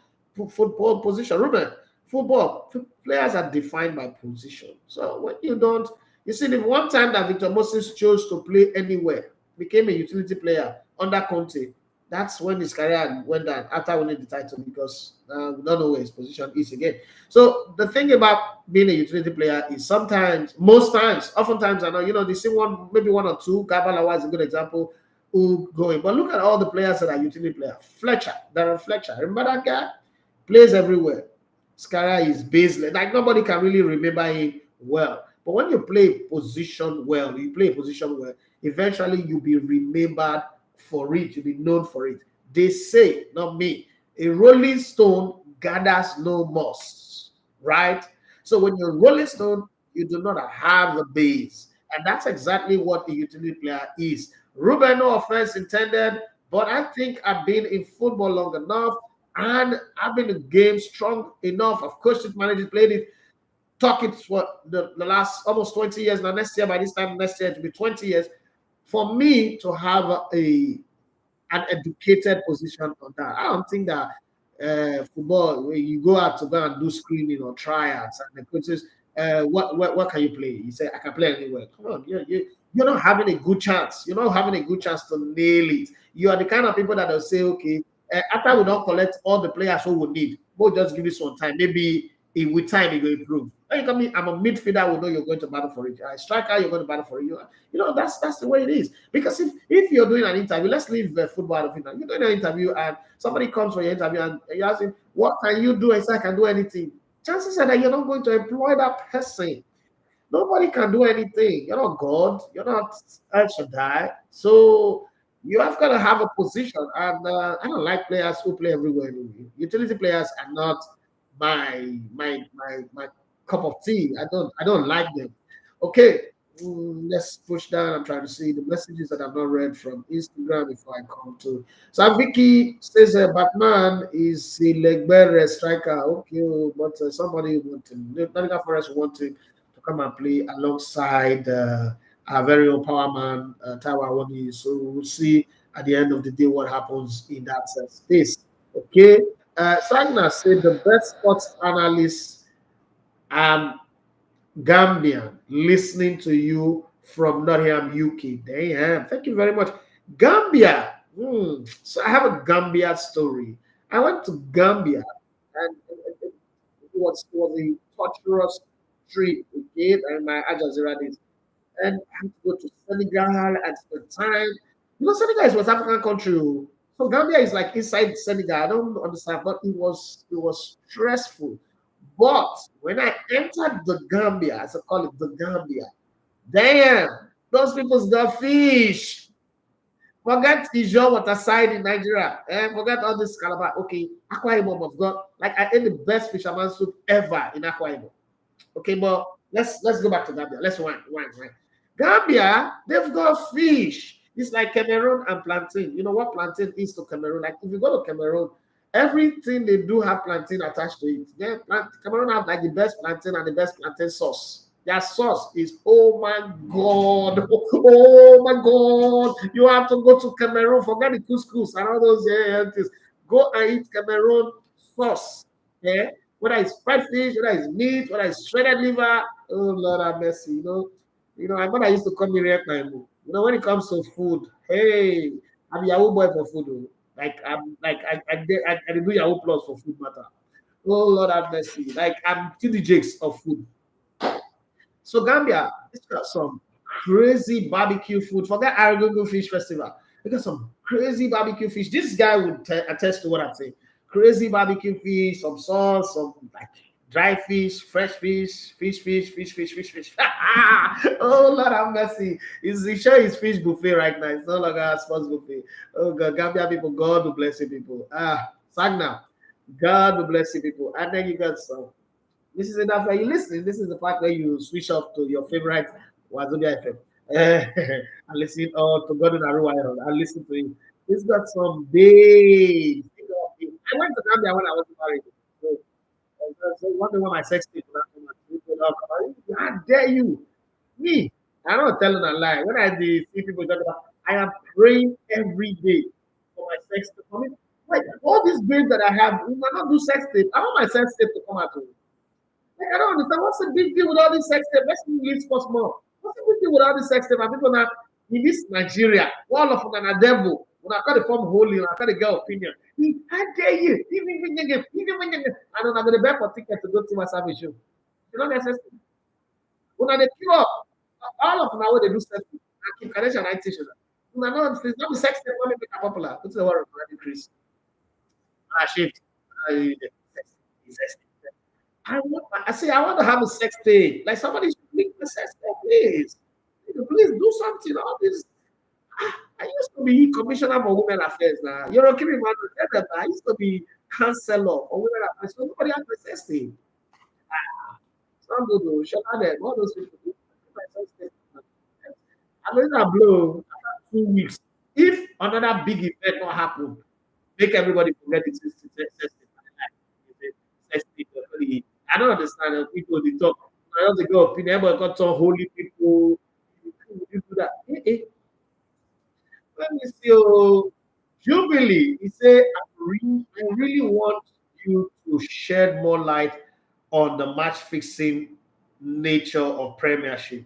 Football position, Ruben. Football players are defined by position. So when you see, the one time that Victor Moses chose to play anywhere, became a utility player under Conte, that's when his career went down after winning the title because we don't know where his position is again. So the thing about being a utility player is oftentimes, I know, they see maybe one or two. Gabalawa is a good example who going. But look at all the players that are utility players. Darren Fletcher. Remember that guy? Plays everywhere. Skara is baseless. Like nobody can really remember him well. But when you play position well, eventually you'll be remembered for it. You'll be known for it. They say, not me, a rolling stone gathers no moss, right? So when you're a rolling stone, you do not have a base. And that's exactly what a utility player is. Ruben, no offense intended, but I think I've been in football long enough and I've been in the game strong enough. Of course, it managed, played it, talk it for the last almost 20 years. Now, next year, by this time, next year, to be 20 years, for me to have an educated position on that. I don't think that football, when you go out to go and do screening or tryouts, and the coaches, what can you play? You say, I can play anywhere. Come on, you're not having a good chance. You're not having a good chance to nail it. You are the kind of people that will say, okay, after we don't collect all the players who we need, we'll just give this one time. Maybe with time it will improve. I'm a midfielder, we know you're going to battle for it. A striker, you're going to battle for it. That's the way it is. Because if you're doing an interview, let's leave football out of it now. You're doing an interview and somebody comes for your interview and you're asking, what can you do? I say, I can do anything. Chances are that you're not going to employ that person. Nobody can do anything. You're not God. You're not El-Shaddai. So you have got to have a position. And I don't like players who play everywhere. Utility players are not my cup of tea. I don't like them. Okay, let's push down. I'm trying to see the messages that I've not read from Instagram before I come to. So Vicky says Batman is a Legbere striker. Okay, but somebody want him. Nottingham Forest want him to come and play alongside our very own power man, Tawa Wani. So we'll see at the end of the day what happens in that space. Okay. Sagna said the best sports analyst Gambian listening to you from Nottingham, UK. Damn, thank you very much. Gambia. So I have a Gambia story. I went to Gambia and it was a torturous trip, okay, and my Al Jazeera days. And I had to go to Senegal at the time. Senegal is West African country. So Gambia is like inside Senegal. I don't understand, but it was stressful. But when I entered the Gambia, as I call it, the Gambia, damn, those people's got fish. Forget Ijo water side in Nigeria. Forget all this Calabar. Okay, Akwa Ibom of God. Like I ate the best fisherman soup ever in Akwa Ibom. Okay, but let's go back to Gambia. Let's wind. Gambia, they've got fish. It's like Cameroon and plantain. You know what plantain is to Cameroon? Like if you go to Cameroon, everything they do have plantain attached to it. Cameroon have like the best plantain and the best plantain sauce. Their sauce is, oh my God, oh my God. You have to go to Cameroon, forget the couscous and all those things. Go and eat Cameroon sauce. Yeah, whether it's fried fish, whether it's meat, whether it's shredded liver. Oh Lord have mercy. My mother used to call me real time. When it comes to food, hey, I'm Yahoo boy for food. I do Yahoo plus for food matter. Oh Lord have mercy. Like I'm TD Jakes of food. So Gambia, it's got some crazy barbecue food. Forget Aragogo Fish Festival. They got some crazy barbecue fish. This guy would attest to what I'm saying. Crazy barbecue fish, some sauce, some like dry fish, fresh fish. Oh Lord have mercy. It's sure it's fish buffet right now. It's no longer a sports buffet. Oh God, Gambia people, God will bless you people. Sagna, God will bless you people. And then you got some. This is enough where you listen. This is the part where you switch off to your favorite Wazobia FM. And listen to Gordon Aruwa and listen to him. It's got some days. I went to Gambia when I was married. So one day when my sex tape how dare you? Me, I'm not telling a lie. When I see people talk about, I am praying every day for my sex tape. I mean, wait, all these dreams that I have, we might not do sex tape. I want my sex tape to come out. Like, I don't understand. What's the big deal with all this sex tape? Let's leave sports more. What's the big deal with all this sex tape? And people now, in this Nigeria, all of them are devil. When I call the form holy, when I call the girl opinion, how dare you? I don't have the bet for ticket to go to my service show. You know necessary. When they queue up, all of them are what they do sex tape. I keep connection and t-shirt. It's not the sex tape, not make it popular. What's the word of increase? Shift. I want to have a sex tape. Like somebody should make a sex tape, please. Please do something. All this. I used to be commissioner for women affairs now. You're okay, man. I used to be counselor for women affairs. So nobody has a sex tape. Some do. Shut up there. All those people do. I'm going to blow after 2 weeks. If another big event not happen, make everybody forget it's sex tape. I don't understand people they talk. I don't think opinion, but got some holy people. You do that. Let me see. Jubilee, he said, I really want you to shed more light on the match fixing nature of Premiership.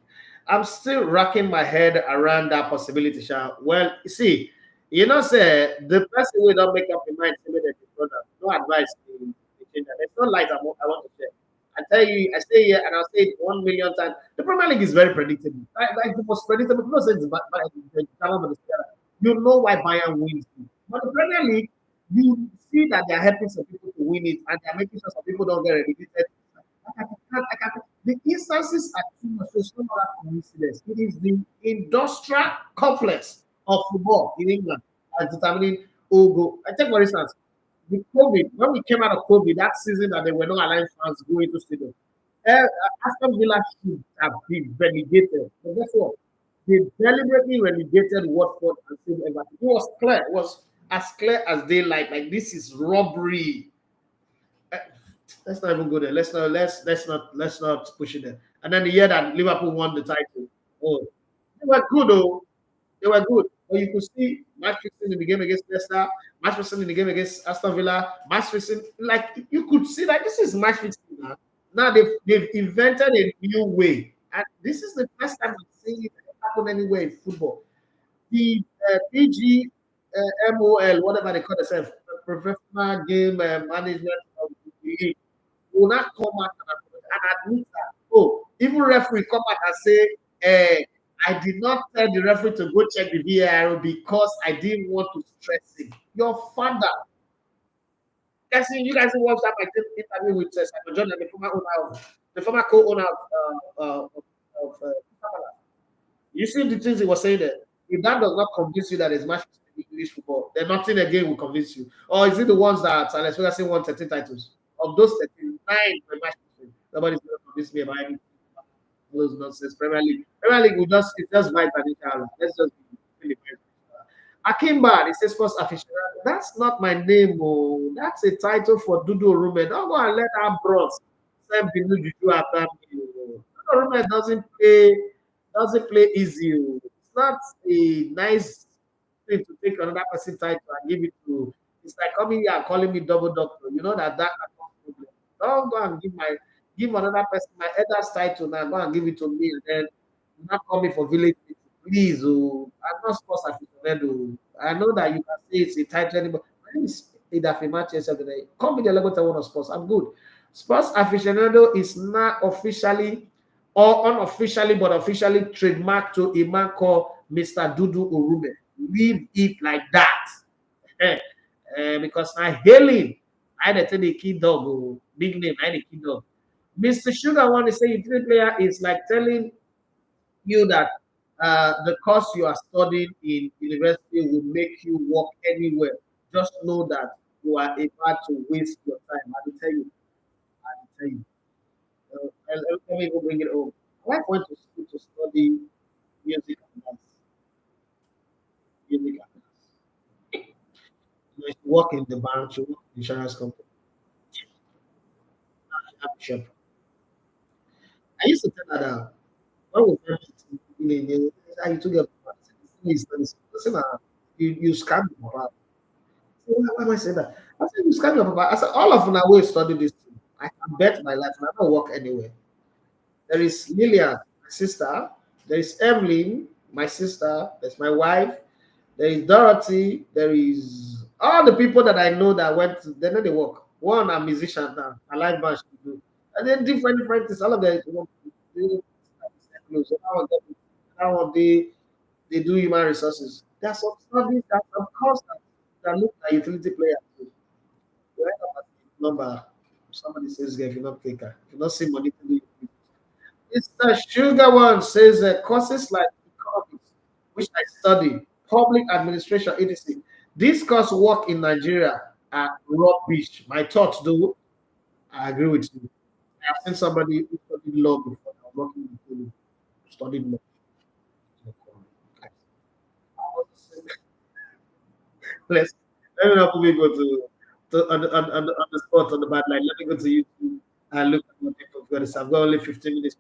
I'm still racking my head around that possibility, Sha. Well, you see, say the person will not make up the mind to make the no advice. There's no light I want to share. I tell you, I say here and I'll say it 1 million times. The Premier League is very predictable. Like the most predictable. People say you know why Bayern wins. But the Premier League, you see that they're helping some people to win it and they're making sure some people don't get relegated. The instances are too much. It's not a coincidence. It is the industrial complex of football in England as determining who go. I take for instance, the COVID, when we came out of COVID, that season that they were not allowing fans go into stadium, Aston Villa should have been relegated. But guess what? They deliberately relegated Watford and saved Everton. It was clear. It was as clear as daylight. Like this is robbery. Let's not even go there. Let's not push it there. And then the year that Liverpool won the title, they were good though. They were good. But you could see match fixing in the game against Leicester, match fixing in the game against Aston Villa, match fixing. Like you could see that this is match fixing now. Now they've invented a new way, and this is the first time I'm seeing it happen anywhere in football. The PGMOL, whatever they call themselves, professional game management of the league, will not come out and admit that. Even referee come out and say, I did not tell the referee to go check the VAR because I didn't want to stress him. Your father. You guys watched that my interview with Sadio Mane, the former co-owner of you see the things he was saying there. If that does not convince you that there's match in English football, then nothing again will convince you. Or is it the ones that Alex Ferguson won 13 titles? Of those 13, 9 were match fixing. Nobody's going to convince me about anything. All those nonsense. Premier League will just it's just vibe and each. Let's just be really very. Akimba, it says sports aficionado. That's not my name, oh. That's a title for Dudu Orume. Don't go and let our bros send Binu Juju after me. Oh. Dudu Orume doesn't play easy. Oh. It's not a nice thing to take another person title and give it to. It's like coming here and calling me double doctor. You know that can cause problem. Don't go and give another person my elder's title now. Go and give it to me and then not call me for village meeting. Please, oh, I'm not sports aficionado. I know that you can say it's a title anymore. My name is Idafi Manchester today. Call me the level one of sports. I'm good. Sports aficionado is not officially or unofficially, but officially trademarked to a man called Mr. Dudu Orume. Leave it like that. Because I hailing, I had the key dog, oh, big name, I the key dog. Mr. Sugar one is saying utility player is like telling you that the course you are studying in university will make you walk anywhere. Just know that you are about to waste your time. I will tell you. I will tell you. Let me go bring it home. My wife went to school to study music and dance. Music and dance. You know, she work in the bank, she work in the insurance company. I'm sure. I used to tell her that when we first met, you took your papa. I said, listen, you scam your papa. I said, why am I saying that? I said, you scam your papa. I said, all of them are way study this thing. I can bet my life and I don't work anywhere. There is Lillian, my sister. There is Evelyn, my sister. There's my wife. There is Dorothy. There is all the people that I know that went. They know they work. One are musician now. A live band should do. And then different things. All of them. So now they do human resources. There are some studies, there are some courses that look at utility players too. You end up at the number. Somebody says, if you're not taker, if you not see money to do it. It's the sugar one says courses like economics, which I study, public administration, etc. These courses work in Nigeria are rubbish. My thoughts do. I agree with you. I've seen somebody who studied law before working in the studied law. Let's let me not go to on the spot on the bad line. Let me go to YouTube and look at what people got to say. I've got only 15 minutes.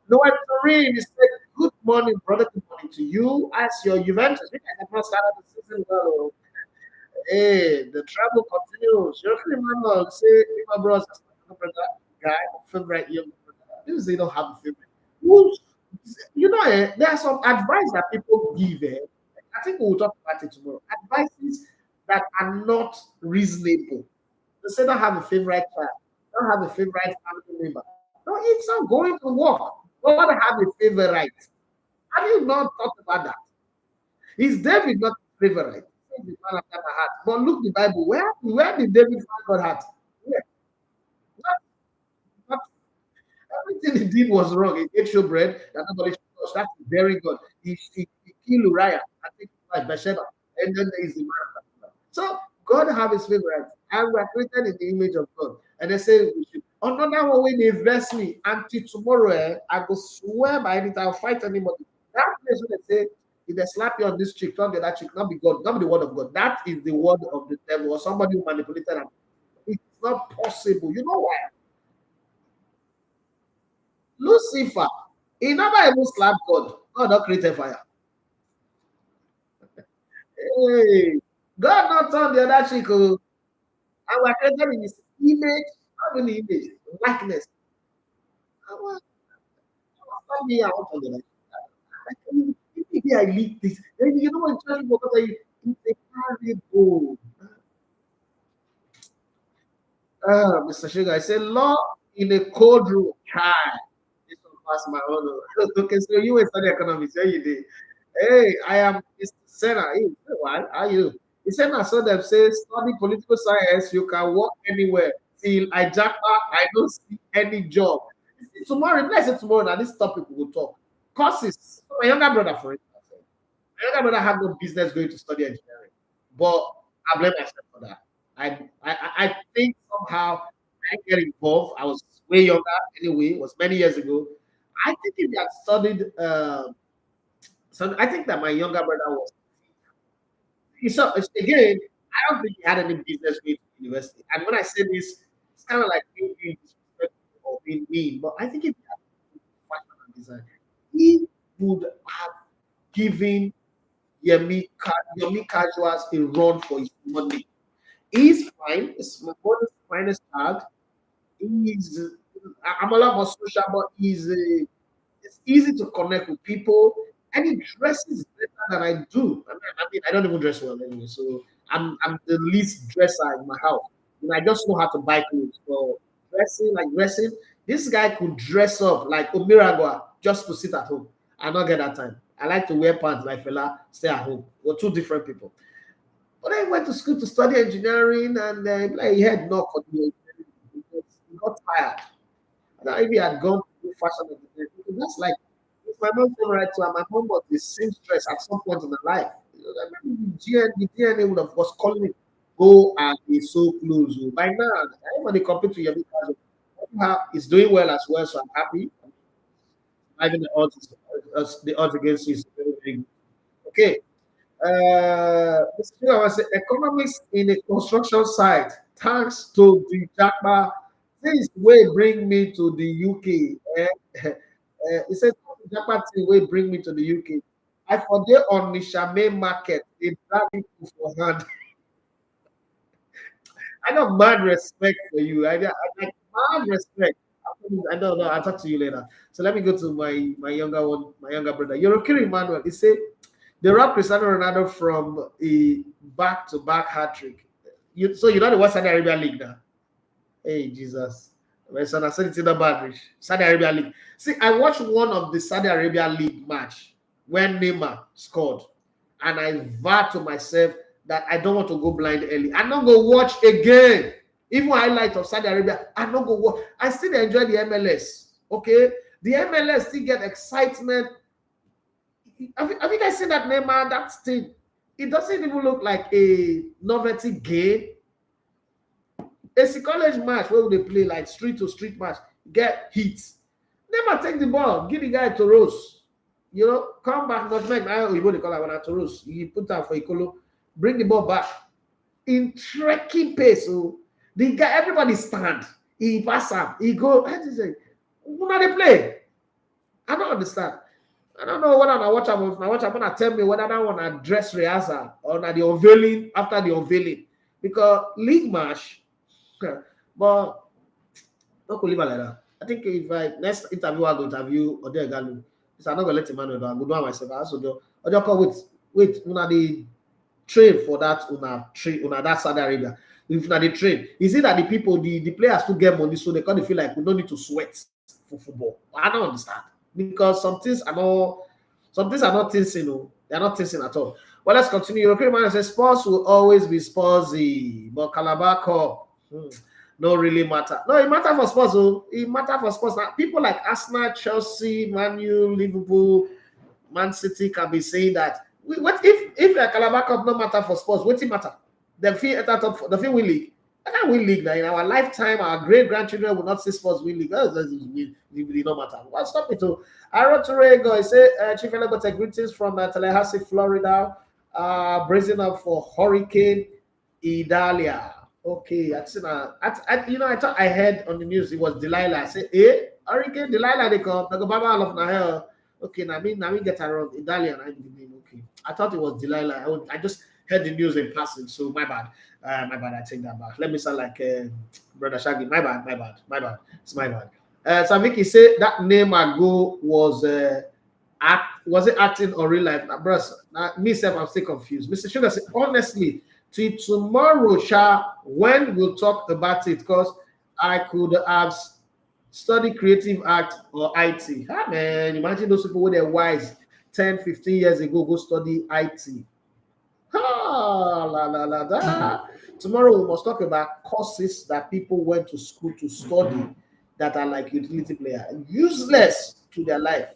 Noel Torre is saying, good morning, brother. Good morning to you. As your Juventus, we have not started the season well. Hey, the trouble continues. Your Emmanuel say, my brother, guy, favorite young brother. This they don't have a favorite. Who's, you know, there are some advice that people give. I think we'll talk about it tomorrow. Advices that are not reasonable. They say don't have a favorite child, don't have a favorite family member. No, it's not going to work. God have a favorite. Have you not thought about that? Is David not a favorite? He's the man after my heart. But look the Bible. Where did David find God heart? Where? Not everything he did was wrong. He ate showbread that nobody should touch. That's very good. He killed Uriah. I think like Bathsheba. And then there is the man. So God have his favorites. And we are created in the image of God. And they say we should. Another one when they invest me until tomorrow, I go swear by anything, I'll fight anybody. That place when they say, if they slap you on this cheek, not the other cheek, not be God, not be the word of God. That is the word of the devil or somebody who manipulated them. It's not possible. You know why? Lucifer, he never even slapped God. God not created fire. Hey, God not turned the other cheek. And we're created in his image, not in the image, likeness. Me out on the maybe I leak this. Maybe you know what church people say it's a parable. Mr. Sugar, I say law in a cold room. Child. This one pass my own. Okay, so you were studying economics, yeah, you did. Hey, I am Mr. Senna. Hey, how are you? He said I saw them say study political science, you can work anywhere. Till I jack up, I don't see any job. Tomorrow, let's say tomorrow, now this topic we will talk. Courses. So my younger brother, for instance, My younger brother had no business going to study engineering, but I blame myself for that. I think somehow I didn't get involved. I was way younger anyway. It was many years ago. I think if he had studied, so I think that my younger brother was. So again, I don't think he had any business going to university. And when I say this, it's kind of like me being disrespectful or being mean. But I think if he had fashion and design, he would have given Yemi Casuals a run for his money. He's fine. It's my brother's finest art. He's I'm a lot more social, but it's easy to connect with people, and he dresses better than I do. I mean, I don't even dress well anyway, so I'm the least dresser in my house. And I just know how to buy clothes. So dressing, this guy could dress up like Omiragua just to sit at home. I not get that time. I like to wear pants like fella, stay at home. We're two different people. But I went to school to study engineering, and like, he had no for the because he got tired. Now, if he had gone to do fashion engineering, that's like it's my mom's favorite too. And my mom was the same stress at some point in her life. You know, I remember the DNA would have was calling me, go and be so close. Oh. By now, everybody compete to your because he's doing well as well, so I'm happy. Even the odds against you is very, very good. Okay. Mr. I was economics in a construction site. Thanks to the Jackma, this way bring me to the UK. He said, Jackma thing will bring me to the UK. I forget on the Shame market, they drag me for hand. I got mad respect for you. I got mad respect. I don't know. I'll talk to you later. So let me go to my younger one, my younger brother. Yorokiri Emmanuel. He said they robbed Cristiano Ronaldo from a back-to-back hat trick. So you know the what Saudi Arabia League now? Hey Jesus. My son, I said it's in the bad rich. Saudi Arabia League. See, I watched one of the Saudi Arabia League match when Neymar scored, and I vowed to myself that I don't want to go blind early. I'm not gonna watch again. Even highlights of Saudi Arabia, I'm not gonna watch. I still enjoy the MLS. Okay, the MLS still get excitement. Have you guys seen that Neymar? That thing, it doesn't even look like a novelty game. It's a college match where they play like street to street match, get hits. Neymar take the ball, give the guy to Rose. You know, come back, not make now you call it when to Rose. You put that for Ikolo, bring the ball back in trekking pace. So the guy, everybody stand. He pass up, he go. How do you say? Who they play? I don't understand. I don't know whether I watch them. If I watch them, gonna tell me whether I want to dress rehearsal or not the unveiling after the unveiling. Because league match, but don't leave it like that. I think if I next interview I go interview Odegalu, I'm not gonna let him know. I go do it myself. I also do. I just call wait, una the train for that una that Saudi Arabia. If una the train, is it that the people the players to get money so they can't feel like we don't need to sweat for football? I don't understand. Because some things are not tinsing, no. They're not tinsing at all. Well, let's continue. European man says Spurs will always be Spursy, but Calabar Cup don't really matter. No, it matters for Spurs. Oh. It matters for Spurs. Now, people like Arsenal, Chelsea, Man U, Liverpool, Man City can be saying that. What if the Calabar Cup no matter for Spurs? What it matter? The fee win league. I can't win league now. In our lifetime, our great-grandchildren will not see Spurs win league. It no matter. Well, stop it too. Aaron Torrego, I say, Chief Elegote, greetings from Tallahassee, Florida. Bracing up for Hurricane Idalia. Okay, I thought I heard on the news it was Delilah. I said, Hurricane Delilah, they come. They go Baba all of Nahel. Okay, now me get around Idalia. Okay, I thought it was Delilah. I just heard the news in passing, so my bad. I take that back. Let me sound like Brother Shaggy. My bad. It's my bad. So Vicky said that name ago was it acting or real life? Now, bros, myself, I'm still confused. Mr. Sugar said, honestly, till tomorrow, when we'll talk about it, because I could have studied creative art or IT. Man, imagine those people with their wise 10, 15 years ago go study IT. Tomorrow we must talk about courses that people went to school to study that are like utility player, useless to their life.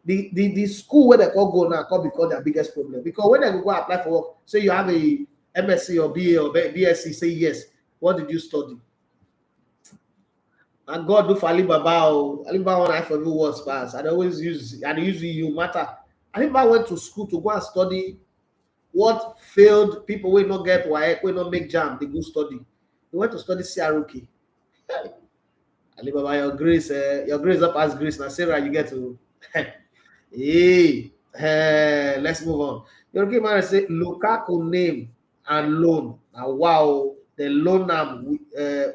the school where they all go now can become their biggest problem, because when they go apply for work, say you have a MSc or BA or BSc, say yes, what did you study? And God do for Alibaba, Alibaba one for every words pass. I always use, and usually you matter. Alibaba went to school to go and study what failed people will not get WAEC, will not make jam, they go study. He went to study CROK. Alibaba, your grace up as grace. Now, Sarah, you get to. Hey, let's move on. Your man say Lukaku name and loan. Now, wow, they loan them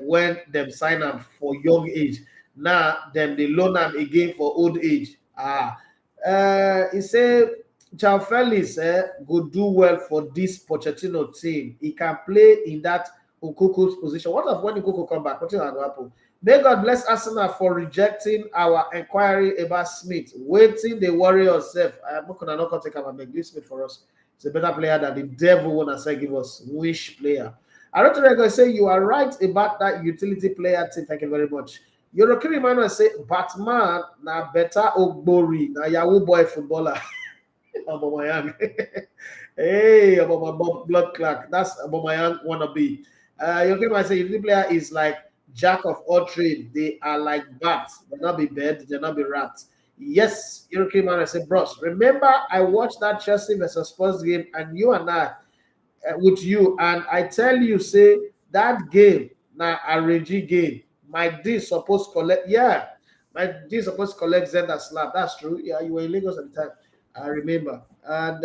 when them sign them for young age. Now, them they loan them again for old age. He said, João Felix go do well for this Pochettino team. He can play in that Nkunku's position. What if when Nkunku come back? What will happen? May God bless Arsenal for rejecting our inquiry about Smith. Waiting, they worry yourself. I'm not going to take up a Smith for us. He's a better player than the devil wanna say give us. Wish player. I don't think I say you are right about that utility player team. Thank you very much. Yorokiri Manuel say Batman na better Ogbori na Yahoo boy footballer. Abomayang. Hey, about blood clock. That's Abomayang wannabe. Yorokiri Manuel say utility player is like jack of all trades. They are like bats. They'll not be bed, they'll not be rats. Yes, Yorokiri Manuel say, bros, remember I watched that Chelsea versus Spurs game and you and I with you, and I tell you, say that game now a RNG game. My D supposed collect, yeah. My D supposed collect Zenda slap. That's true. Yeah, you were in Lagos at the time. I remember. And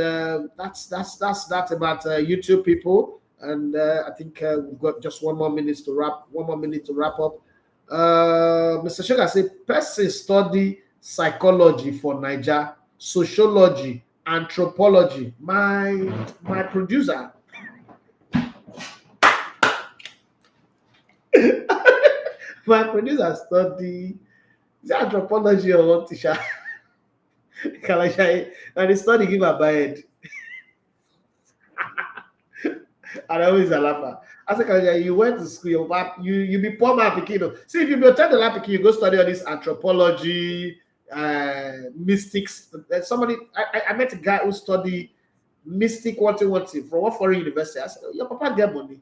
that's about YouTube people. And I think we've got just one more minute to wrap up. Mr. Sugar said, person study psychology for Niger, sociology, anthropology. My producer. My producer study anthropology or what teacher. And he study give a bad. And I always a laugher. I said, you went to school, you be poor man Pekino. See, if you be attend the lab, you go study all this anthropology, mystics. Somebody, I met a guy who studied mystic what from what foreign university. I said, your papa get money.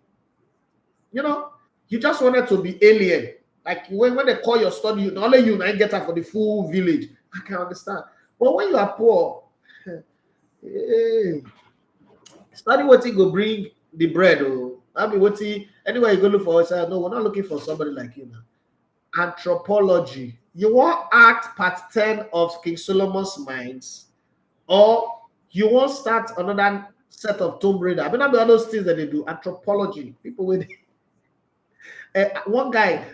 You know, you just wanted to be alien. Like when they call your study, only you might get up for the full village. I can understand. But when you are poor, hey, study what he go bring the bread. Oh, I mean, what he anyway you go look for. Say, no, we're not looking for somebody like you now. Anthropology. You want act part 10 of King Solomon's Mines, or you want start another set of Tomb Raider. I mean, all those things that they do. Anthropology. People with one guy.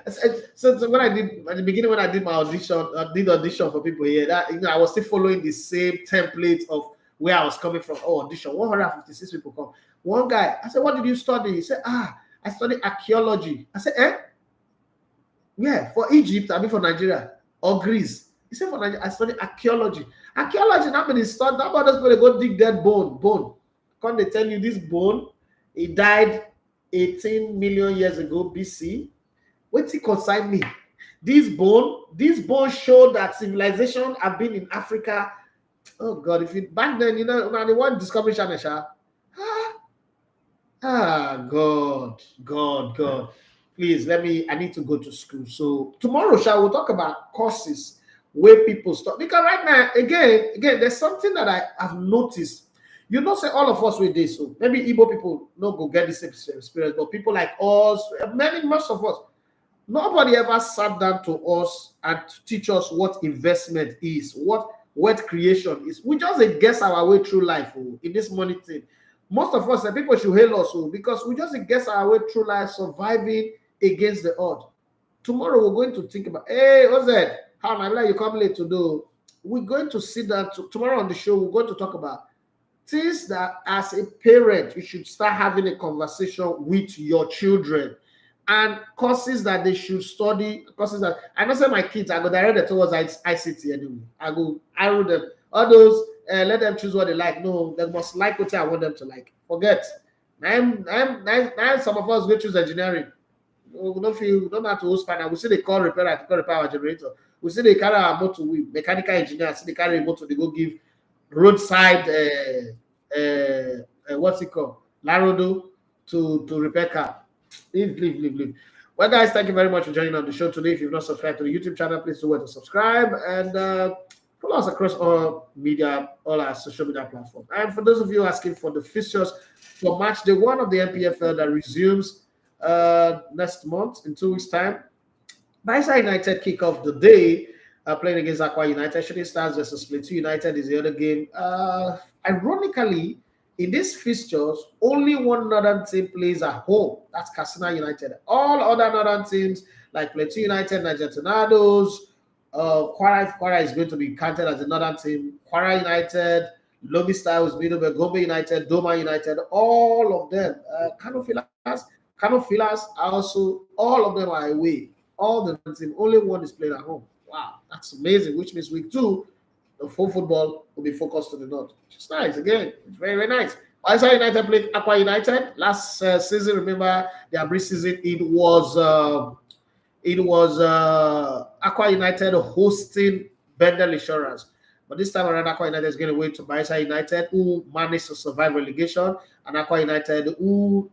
So when I did at the beginning, when I did my audition, I did audition for people here. That I was still following the same template of where I was coming from. Oh, audition, 156 people come. One guy, I said, "What did you study?" He said, I studied archaeology. I said, yeah, for Egypt, I mean for Nigeria or Greece. He said, for Nigeria, I studied archaeology. Archaeology, not many study. Nobody's going to go dig that bone. Can't they tell you this bone? It died 18 million years ago BC. What's it concern me? This bone showed that civilization have been in Africa. Oh God, if it back then, now they want Discovery Channel. God. Please I need to go to school. So tomorrow, we'll talk about courses where people stop. Because right now, again, there's something that I have noticed. You know, say all of us with this, so maybe Igbo people not go get this experience, but people like us, most of us, nobody ever sat down to us and teach us what investment is, what wealth creation is. We just guess our way through life in this money thing. Most of us, people should hail us because we just guess our way through life, surviving against the odds. Tomorrow we're going to think about, hey, what's that? How am I you come late to do? We're going to sit down tomorrow on the show. We're going to talk about things that as a parent you should start having a conversation with your children, and courses that they should study. Courses that I don't say my kids, I go direct towards ICT anyway. I wrote them all those. Let them choose what they like. No, they must like what I want them to like. Forget. Now some of us go choose engineering. We don't have to host panel. We see they call repair our generator. We see they carry our motor, we mechanical engineers, see they carry a motor, they go give roadside, what's it called? Larodo to repair car. Leave. Well, guys, thank you very much for joining on the show today. If you've not subscribed to the YouTube channel, please do well to subscribe and follow us across all our social media platforms. And for those of you asking for the fixtures for match day 1 of the NPFL that resumes next month in 2 weeks' time, Baisa United kick off the day playing against Aqua United. Shooting Stars versus Plateau United is the other game. Ironically, in these fixtures, only one northern team plays at home. That's Katsina United. All other northern teams like Plateau United, Niger Tornadoes, Kwara is going to be counted as a northern team. Kwara United, Lobi Stars, Middleburg, Gombe United, Doma United, all of them. Kano Fillers also, all of them are away. All the team, only one is playing at home. Wow, that's amazing, which means week 2, the full football will be focused to the north. It's nice, again. It's very, very nice. Baisa United played Aqua United last season. Remember, their pre-season, it was Aqua United hosting Bendel Insurance. But this time around, Aqua United is going to wait to Baisa United, who managed to survive relegation, and Aqua United, who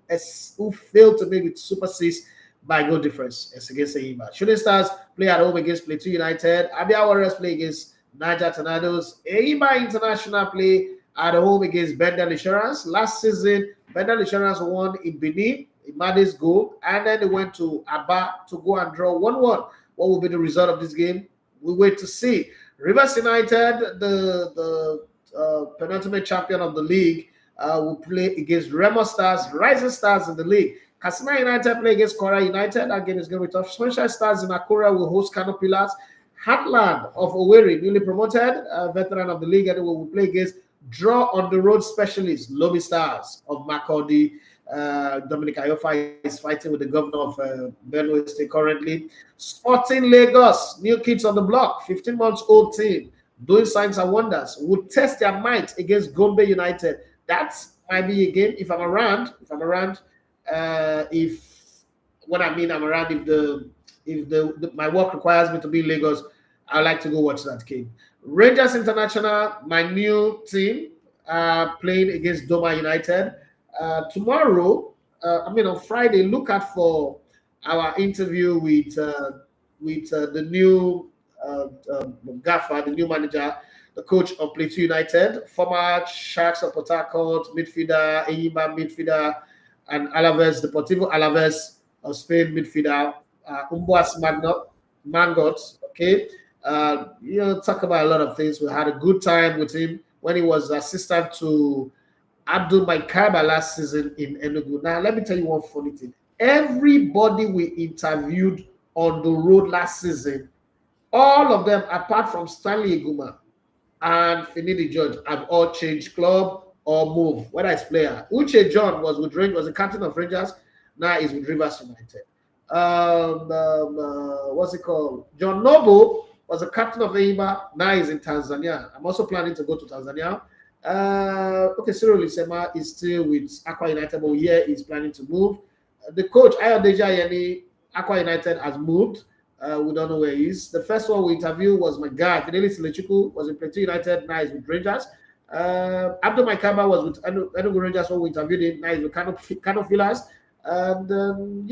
failed to make it Super 6 by goal difference. It's against Eimba. Shooting Stars play at home against Plateau United. Abia Warriors play against Niger Tornadoes. Eimba International play at home against Bendel Insurance. Last season, Bendel Insurance won in Benin, Imade's goal, and then they went to Aba to go and draw 1-1. What will be the result of this game? We wait to see. Rivers United, the penultimate champion of the league, will play against Remo Stars, Rising Stars in the league. Katsina United play against Kwara United. Again, it's going to be tough. Sunshine Stars in Akura will host Kano Pillars. Heartland of Owerri, newly promoted, veteran of the league, and will play against Draw on the Road specialist, Lobi Stars of Makurdi. Dominic Ayofa is fighting with the governor of Benue State currently. Sporting Lagos, new kids on the block, 15 months old team, doing signs and wonders, will test their might against Gombe United. That might be a game if I'm around. If my work requires me to be in Lagos, I'd like to go watch that game. Rangers International, my new team, playing against Doma United. Tomorrow, on Friday, look out for our interview with the new Gaffer, the new manager, the coach of Plateau United, former Sharks of Port Harcourt, midfielder, Eimba midfielder, and Alaves, Deportivo Alaves of Spain midfielder, Umboas Mangot. Okay, talk about a lot of things. We had a good time with him when he was assistant to Abdul Maikaba last season in Enugu. Now, let me tell you one funny thing. Everybody we interviewed on the road last season, all of them, apart from Stanley Iguma and Finidi George, have all changed club or moved, whether it's player. Uche John was the captain of Rangers, now he's with Rivers United. What's it called? John Noble was the captain of Eimba, now he's in Tanzania. I'm also planning to go to Tanzania. Cyril Lisema is still with Aqua United, but here he's planning to move. The coach, Ayodeji Ayeni, Aqua United has moved. We don't know where he is. The first one we interviewed was my guy, Fidelis Lechuku, was in Plateau United, now he's with Rangers. Abdul Maikaba was with Enugu Rangers when we interviewed him, now he's with Kano Fillers. And,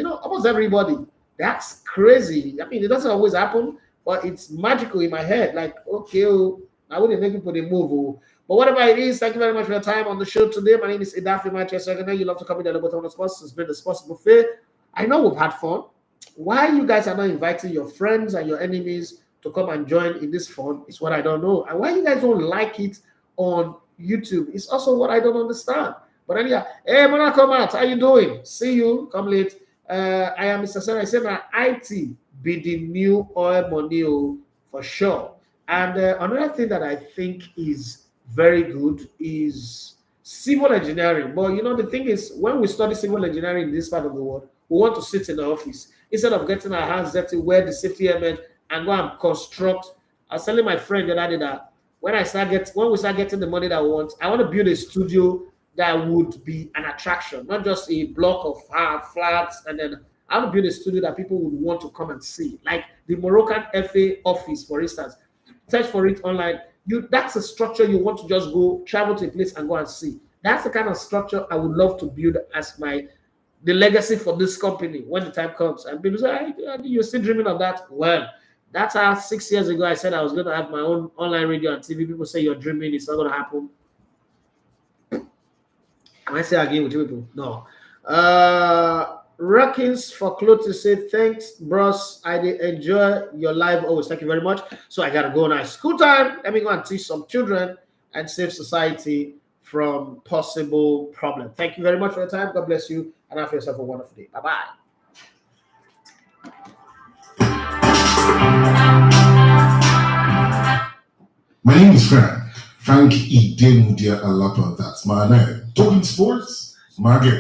almost everybody. That's crazy. I mean, it doesn't always happen, but it's magical in my head. Like, okay, I wouldn't make people move. But whatever it is, thank you very much for your time on the show today. My name is Idafi Manchester. You love to come in at the bottom of the sports. It's been the sports buffet. I know we've had fun. Why you guys are not inviting your friends and your enemies to come and join in this fun is what I don't know. And why you guys don't like it on YouTube is also what I don't understand. But anyhow, hey, Mona, come out. How you doing? See you. Come late. I am Mr. Sarah. I say my IT be the new oil money for sure. And another thing that I think is very good is civil engineering. But the thing is, when we study civil engineering in this part of the world, we want to sit in the office instead of getting our hands dirty, wear the safety helmet, and go and construct. I was telling my friend the other day that when we start getting the money that we want, I want to build a studio that would be an attraction, not just a block of flats. And then I want to build a studio that people would want to come and see. Like the Moroccan FA office, for instance. Search for it online. That's a structure you want to just go travel to a place and go and see. That's the kind of structure I would love to build as the legacy for this company when the time comes. And people say, you're still dreaming of that? Well, that's how 6 years ago I said I was going to have my own online radio and TV. People say you're dreaming, it's not going to happen. Can I say again with you people? No. Rockins for clothes say thanks, bros. I did enjoy your live always. Thank you very much. So I gotta go now. School time. Let me go and teach some children and save society from possible problem. Thank you very much for your time. God bless you and have yourself a wonderful day. Bye bye. My name is Frank Idemudia Alapa. That's my name. Talking sports, my game.